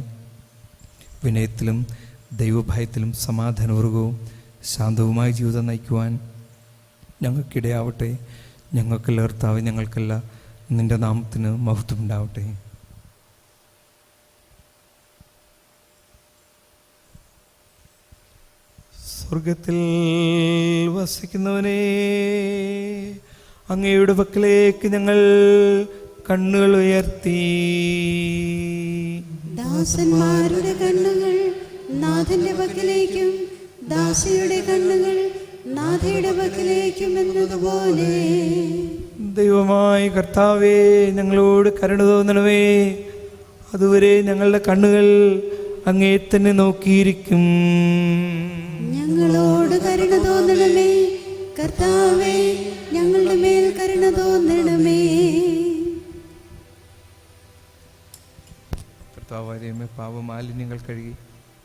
വിനയത്തിലും ദൈവഭയത്തിലും സമാധാനപൂർവ്വവും ശാന്തവുമായ ജീവിതം നയിക്കുവാൻ ഞങ്ങൾക്കിടയാവട്ടെ. ഞങ്ങൾക്കല്ല കർത്താവ്, ഞങ്ങൾക്കല്ല, നിൻ്റെ നാമത്തിന് മഹത്വം ഉണ്ടാവട്ടെ. സ്വർഗത്തിൽ വസിക്കുന്നവനെ, അങ്ങയുടെ പക്കലേക്ക് ഞങ്ങൾ കണ്ണുകൾ ഉയർത്തി. ദാസന്മാരുടെ കണ്ണുകൾ നാഥന്റെ പക്കലേക്കും ദാസിയുടെ കണ്ണുകൾ നാഥയുടെ പക്കലേക്കും എന്നതുപോലെ ദൈവമായ കർത്താവേ, ഞങ്ങളോട് കരുണ തോന്നണമേ. അതുവരെ ഞങ്ങളുടെ കണ്ണുകൾ അങ്ങേ തന്നെ നോക്കിയിരിക്കും. ഞങ്ങളോട് കരുണ തോന്നണമേ കർത്താവേ, ഞങ്ങളുടെ മേൽ കരുണ തോന്നണമേ. കർത്താവായ പാപമാലിന്യങ്ങൾ കഴുകി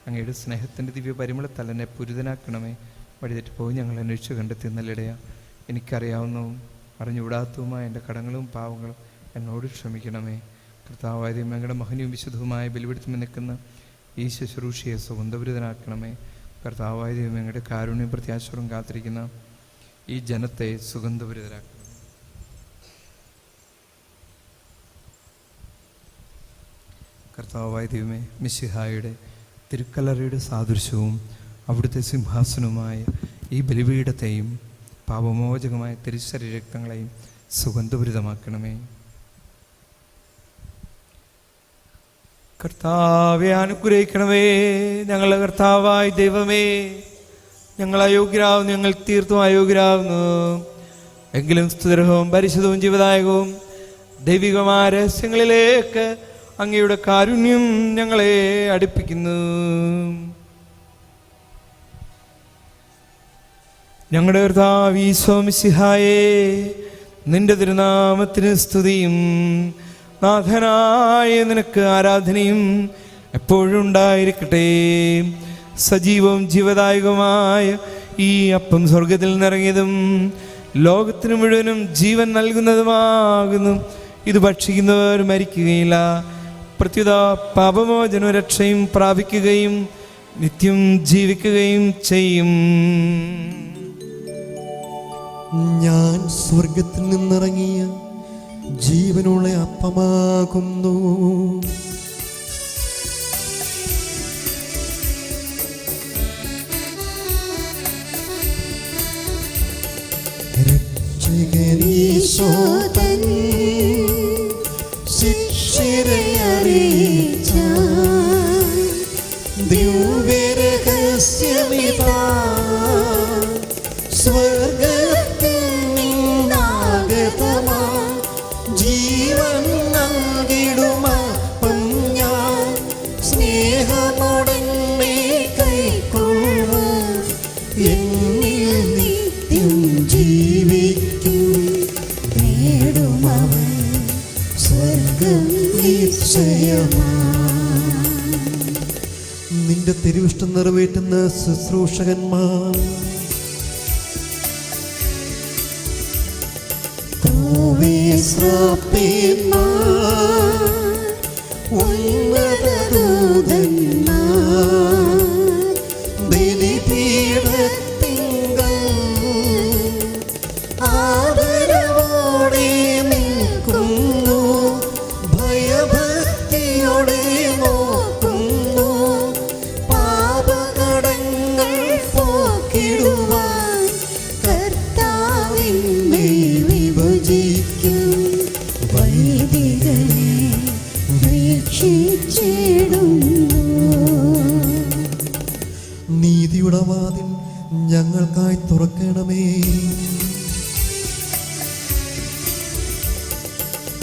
അങ്ങയുടെ സ്നേഹത്തിൻ്റെ ദിവ്യ പരിമളത്താൽ എന്നെ പുരിതനാക്കണമേ. വഴിതെറ്റിപ്പോയി ഞങ്ങൾ അന്വേഷിച്ച് കണ്ടെത്തി നല്ലിടയാ. എനിക്കറിയാവുന്നതും അറിഞ്ഞുകൂടാത്തതുമായ എൻ്റെ കടങ്ങളും പാവങ്ങളും എന്നോട് ക്ഷമിക്കണമേ. കർത്താവായ ഞങ്ങളുടെ മഹനീയവും വിശുദ്ധവുമായ ബലിപിടുത്തം നിൽക്കുന്ന ഈ ശുശ്രൂഷയെ സുഗന്ധപുരിതനാക്കണമേ. കർത്താവായ ഞങ്ങളുടെ കാരുണ്യം പ്രത്യാശവും കാത്തിരിക്കുന്ന ഈ ജനത്തെ സുഗന്ധപുരിതരാക്കണം. കർത്താവായ ദൈവമേ, മിശിഹായുടെ തിരുക്കല്ലറയുടെ സാദൃശ്യവും അവിടുത്തെ സിംഹാസനവുമായ ഈ ബലിപീഠത്തെയും പാപമോചകമായ തിരുശരീര രക്തങ്ങളെയും സുഗന്ധപൂരിതമാക്കണമേ. കർത്താവെ അനുഗ്രഹിക്കണമേ. ഞങ്ങളുടെ കർത്താവായ ദൈവമേ, ഞങ്ങൾ അയോഗ്യരാകുന്നു, ഞങ്ങൾ തീർത്തും അയോഗ്യരാകുന്നു. എങ്കിലും സ്തുതിർഹവും പരിശുദ്ധവും ജീവദായകവും ദൈവികമായ രഹസ്യങ്ങളിലേക്ക് അങ്ങയുടെ കാരുണ്യം ഞങ്ങളെ അടുപ്പിക്കുന്നു. ഞങ്ങളുടെ കർത്താവ് ഈശോ മിശിഹായേ, നിന്റെ തിരുനാമത്തിന് സ്തുതിയും നാഥനായ നിനക്ക് ആരാധനയും എപ്പോഴും ഉണ്ടായിരിക്കട്ടെ. സജീവവും ജീവദായകവുമായ ഈ അപ്പം സ്വർഗത്തിൽ നിന്നിറങ്ങിയതും ലോകത്തിന് മുഴുവനും ജീവൻ നൽകുന്നതുമാകുന്നു. ഇത് ഭക്ഷിക്കുന്നവർ മരിക്കുകയില്ല, പ്രത്യുത പാപമോചനവും രക്ഷയും പ്രാപിക്കുകയും നിത്യം ജീവിക്കുകയും ചെയ്യും. ഞാൻ സ്വർഗത്തിൽ നിന്നിറങ്ങിയ ജീവനുള്ള അപ്പമാകുന്നു. രക്ഷകനീശോ തൻ ശിഷ്യരെ അറിയിച്ച ദിവ്യരഹസ്യമിതാ, സ്വർഗത്തിൽ നിന്നാഗതമാ ജീവൻ നൽകിടുമപ്പം ഞാൻ, സ്നേഹമോടെന്നെ കൈക്കൊള്ളു, എന്നിൽ നിത്യം ജീവിക്കും. നേടുമവൻ സ്വർഗം നിശ്ചയമാ. നിന്റെ തിരുവിഷ്ടം നിറവേറ്റുന്ന ശുശ്രൂഷകന്മാർ ബലിപീഠത്തിങ്കൽ ആദരവോടെ നിൽക്കുന്നു, ഭയഭക്തിയോടെ നോക്കുന്നു, പാപകടങ്ങൾ പോക്കിടുവാൻ കർത്താവിനെ വിഭജിക്കും. വൈദികനെ വീക്ഷിച്ചിടുന്നു. നീതിയുടെ വാതിൽ ഞങ്ങൾക്കായി തുറക്കണമേ.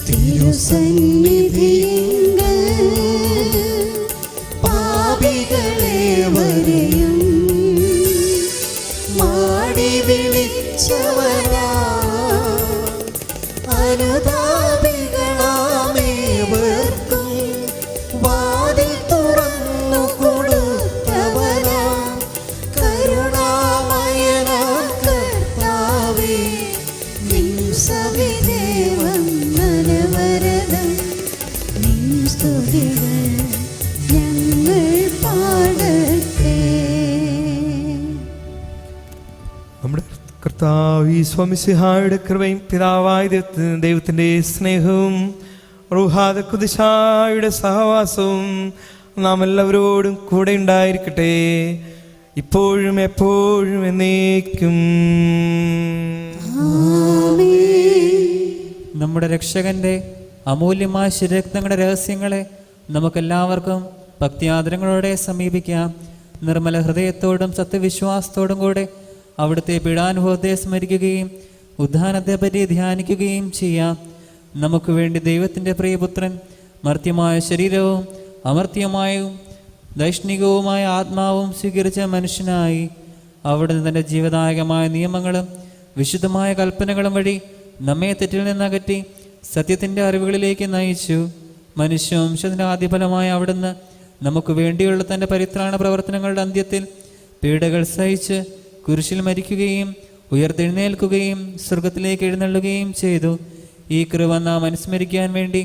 തിരുസന്നിധിയിങ്കൽ പാപികളെ വരെയും മാടി വിളിച്ചവരാ അനുതാപി നമ്മുടെ കർത്താവ് ഈശോമിശിഹായുടെ കൃപയും പിതാവായ ദൈവത്തിൻ്റെ സ്നേഹവും റൂഹാദ ഖുദ്ശായുടെ സഹവാസവും നാം എല്ലാവരോടും കൂടെ ഉണ്ടായിരിക്കട്ടെ, ഇപ്പോഴും എപ്പോഴും എന്നേക്കും. നമ്മുടെ രക്ഷകന്റെ അമൂല്യമായ ശരീരങ്ങളുടെ രഹസ്യങ്ങളെ നമുക്കെല്ലാവർക്കും ഭക്തിയാദരങ്ങളോടെ സമീപിക്കാം. നിർമ്മല ഹൃദയത്തോടും സത്യവിശ്വാസത്തോടും കൂടെ അവിടുത്തെ പീഡാനുഭവത്തെ സ്മരിക്കുകയും ഉദ്ധാനത്തെ പറ്റി ധ്യാനിക്കുകയും ചെയ്യാം. നമുക്ക് വേണ്ടി ദൈവത്തിൻ്റെ പ്രിയപുത്രൻ മർത്യമായ ശരീരവും അമർത്യമായും ദൈഷ്ണികവുമായ ആത്മാവും സ്വീകരിച്ച മനുഷ്യനായി അവിടുന്ന് തൻ്റെ ജീവദായകമായ നിയമങ്ങളും വിശുദ്ധമായ കൽപ്പനകളും വഴി നമ്മെ തെറ്റിൽ നിന്നകറ്റി സത്യത്തിൻ്റെ അറിവുകളിലേക്ക് നയിച്ചു. മനുഷ്യവംശത്തിൻ്റെ ആദ്യഫലമായ അവിടുന്ന് നമുക്ക് വേണ്ടിയുള്ള തൻ്റെ പരിത്രാണ പ്രവർത്തനങ്ങളുടെ അന്ത്യത്തിൽ പീഡകൾ സഹിച്ച് കുരിശിൽ മരിക്കുകയും ഉയർത്തെഴുന്നേൽക്കുകയും സ്വർഗത്തിലേക്ക് എഴുന്നള്ളുകയും ചെയ്തു. ഈ കൃപ നാം അനുസ്മരിക്കാൻ വേണ്ടി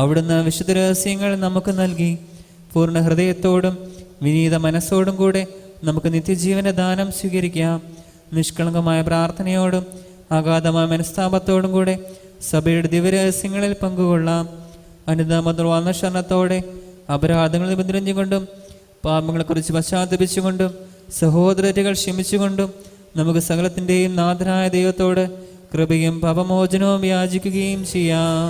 അവിടുന്ന് വിശുദ്ധ രഹസ്യങ്ങൾ നമുക്ക് നൽകി. പൂർണ്ണ ഹൃദയത്തോടും വിനീത മനസ്സോടും കൂടെ നമുക്ക് നിത്യജീവന ദാനം സ്വീകരിക്കാം. നിഷ്കളങ്കമായ പ്രാർത്ഥനയോടും അഗാധമായ മനസ്താപത്തോടും കൂടെ സഭയുടെ ദിവ്യരഹസ്യങ്ങളിൽ പങ്കുകൊള്ളാം. അനുതാപ ശരണത്തോടെ അപരാധങ്ങൾ നിബന്ധനഞ്ഞുകൊണ്ടും പാപങ്ങളെക്കുറിച്ച് പശ്ചാത്തപിച്ചുകൊണ്ടും സഹോദരകൾ ക്ഷമിച്ചുകൊണ്ടും നമുക്ക് സകലത്തിൻ്റെയും നാഥനായ ദൈവത്തോട് കൃപയും പാപമോചനവും യാചിക്കുകയും ചെയ്യാം.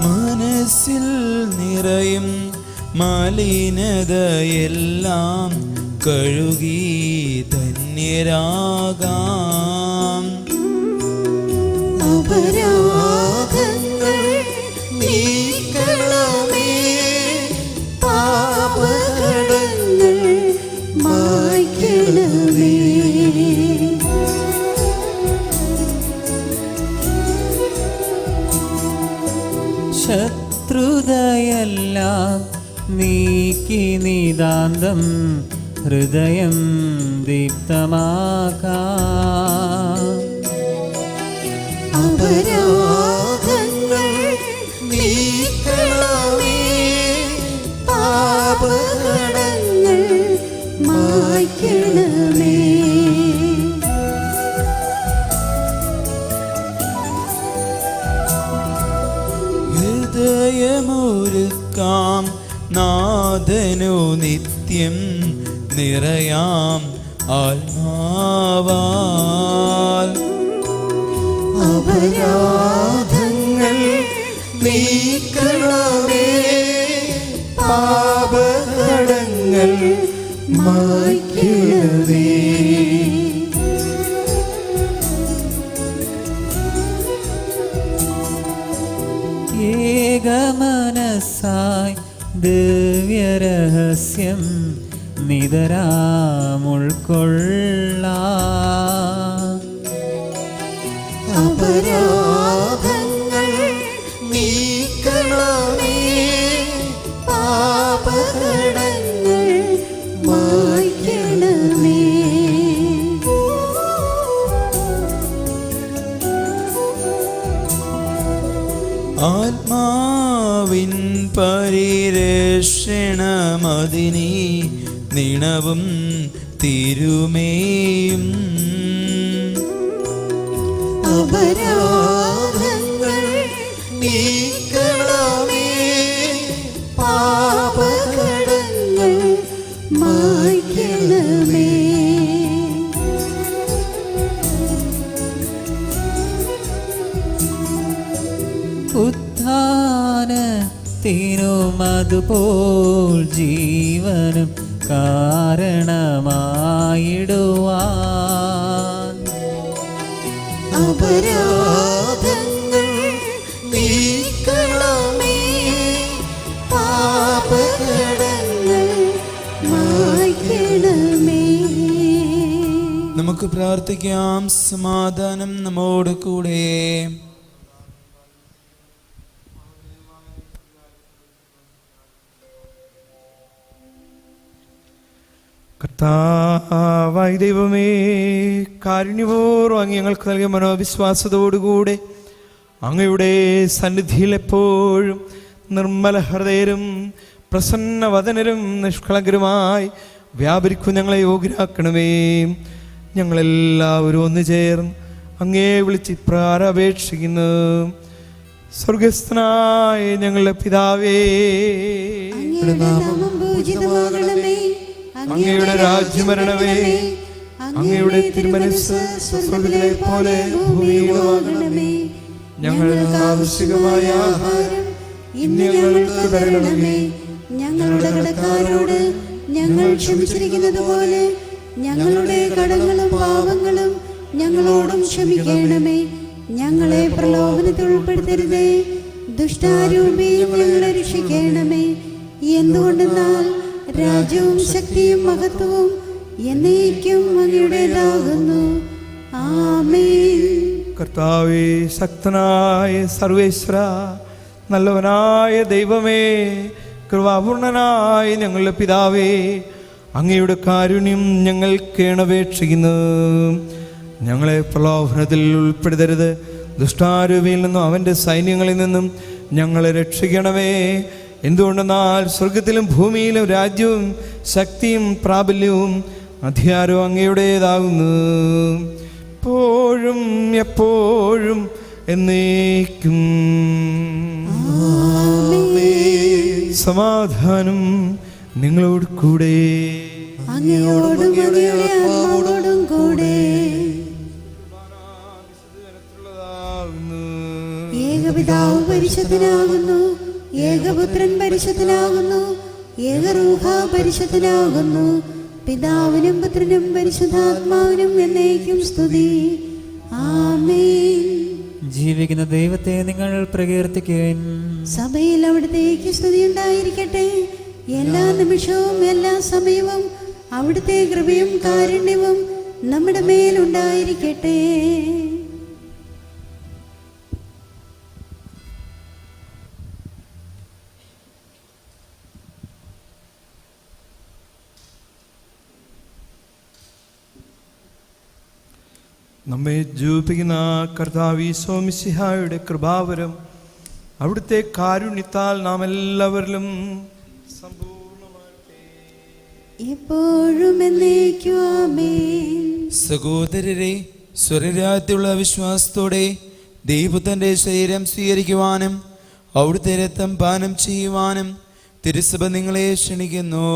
മനസ്സിൽ നിറയും മലിനതയെല്ലാം കഴുകി ധന്യരാകാം. അപരാധങ്ങൾ നീക്കണമേ, പാപകടങ്ങൾ മായ്ക്കണമേ. ശത്രുതയെല്ലാം നീക്കി നിതാന്തം ഹൃദയം ദീപ്തമാക്കാം. അപരാധങ്ങൾ നീക്കണമേ, പാപകടങ്ങൾ മായ്ക്കണമേ. ഹൃദയമൊരുക്കാം നാഥനു നിത്യം നിറയാം ആത്മാവാൽ. അപരാധങ്ങൾ നീക്കണമേ, പാപകടങ്ങൾ മായ്ക്കണമേ. ഏകമനസായി ദിവ്യരഹസ്യം നിതരാമുൾക്കൊള്ളാം. അപരാധങ്ങൾ നീക്കണമേ, പാപകടങ്ങൾ മായ്ക്കണമേ. ആത്മാവിൻ പരിരക്ഷണമതിനി നിണവും തിരുമേയും. അപരാധങ്ങൾ നീക്കണമേ, പാപകടങ്ങൾ മായ്ക്കണമേ. ഉത്ഥാനത്തിനും അതുപോൽ ജീവനും കാരണമായിടുവാൻ. അപരാധങ്ങൾ നീക്കണമേ, പാപകടങ്ങൾ മായ്ക്കണമേ. നമുക്ക് നമുക്ക് പ്രാർത്ഥിക്കാം. സമാധാനം നമ്മോട് കൂടെ. കർത്താവായ ദൈവമേ, കാരുണ്യപൂർവ്വം അങ്ങ് ഞങ്ങൾക്ക് നൽകിയ മനോവിശ്വാസത്തോടുകൂടെ അങ്ങയുടെ സന്നിധിയിൽ എപ്പോഴും നിർമ്മല ഹൃദയരും പ്രസന്നവദനരും നിഷ്കളങ്കരുമായി വ്യാപരിക്കും ഞങ്ങളെ യോഗ്യരാക്കണമേ. ഞങ്ങളെല്ലാവരും ഒന്നു ചേർന്ന് അങ്ങേ വിളിച്ച് പ്രാരപേക്ഷിക്കുന്നു. സ്വർഗസ്ഥനായ ഞങ്ങളുടെ പിതാവേ, അങ്ങയുടെ നാമം പൂജിതമാകണമേ. അങ്ങയുടെ രാജ്യം വരണമേ. അങ്ങയുടെ തിരുമനസ്സ് സ്വർഗ്ഗത്തിലെ പോലെ ഭൂമിയിലുമാകണമേ. ഞങ്ങൾക്ക് ആവശ്യമായ ആഹാരം ഇന്ന് ഞങ്ങൾക്ക് തരണമേ. ഞങ്ങളുടെ കടക്കാരോട് ഞങ്ങൾ ക്ഷമിച്ചിരിക്കുന്നത് പോലെ ഞങ്ങളുടെ കടങ്ങളും പാപങ്ങളും ഞങ്ങളോടും ക്ഷമിക്കണമേ. ഞങ്ങളെ പ്രലോഭനത്തിൽ ഉൾപ്പെടുത്തരുതേ, ദുഷ്ടാരൂപിയിൽ ഞങ്ങളെ രക്ഷിക്കണമേ. എന്തുകൊണ്ടെന്നാൽ രാജ്യവും ശക്തിയും മഹത്വവും എന്നേക്കും അങ്ങയുടേതാകുന്നു. ആമേൻ. കർത്താവേ, ശക്തനായ സർവേശ്വര, നല്ലവനായ ദൈവമേ, കൃപാപൂർണനായ ഞങ്ങളുടെ പിതാവേ, അങ്ങയുടെ കാരുണ്യം ഞങ്ങൾ കേണപേക്ഷിക്കുന്നു. ഞങ്ങളെ പ്രലോഭനത്തിൽ ഉൾപ്പെടുത്തരുത്, ദുഷ്ടാരൂപിയിൽ നിന്നും അവൻ്റെ സൈന്യങ്ങളിൽ നിന്നും ഞങ്ങളെ രക്ഷിക്കണമേ. എന്തുകൊണ്ടെന്നാൽ സ്വർഗത്തിലും ഭൂമിയിലും രാജ്യവും ശക്തിയും പ്രാബല്യവും അധികാരവും അങ്ങയുടേതാകുന്നു, എപ്പോഴും എപ്പോഴും എന്നേക്കും. സമാധാനം നിങ്ങളോട് കൂടെ. അങ്ങയോടും അങ്ങയുടെ ആത്മാവോടും കൂടെ. ഏകപിതാവ് പരിശുദ്ധനാകുന്നു, ഏകപുത്രൻ പരിശുദ്ധനാകുന്നു, ഏകറൂഹ പരിശുദ്ധനാകുന്നു. പിതാവിനും പുത്രനും പരിശുദ്ധാത്മാവിനും എന്നേക്കും സ്തുതി. ആമേൻ. ജീവിക്കുന്ന ദൈവത്തെ നിങ്ങൾ പ്രകീർത്തിക്കുവിൻ. സഭയിൽ അവിടുത്തേക്ക് സ്തുതി ഉണ്ടായിരിക്കട്ടെ. എല്ലാ നിമിഷവും എല്ലാ സമയവും അവിടുത്തെ കൃപയും കാരുണ്യവും നമ്മുടെ മേലുണ്ടായിരിക്കട്ടെ. നമ്മെ ജീവിപ്പിക്കുന്ന കർത്താവ് ഈശോ മിശിഹായുടെ കൃപാവരം അവിടുത്തെ കാരുണ്യത്താൽ നാം എല്ലാവരിലും സമ്പൂർണ്ണമാകട്ടെ. എപ്പോഴും എന്നേക്കും ആമേൻ. സഹോദരരെ, സ്വർഗ്ഗരാജ്യത്തിലുള്ള വിശ്വാസത്തോടെ ദൈവത്തിന്റെ ശരീരം സ്വീകരിക്കുവാനും അവിടുത്തെ രക്തം പാനം ചെയ്യുവാനും തിരുസഭ നിങ്ങളെ ക്ഷണിക്കുന്നു.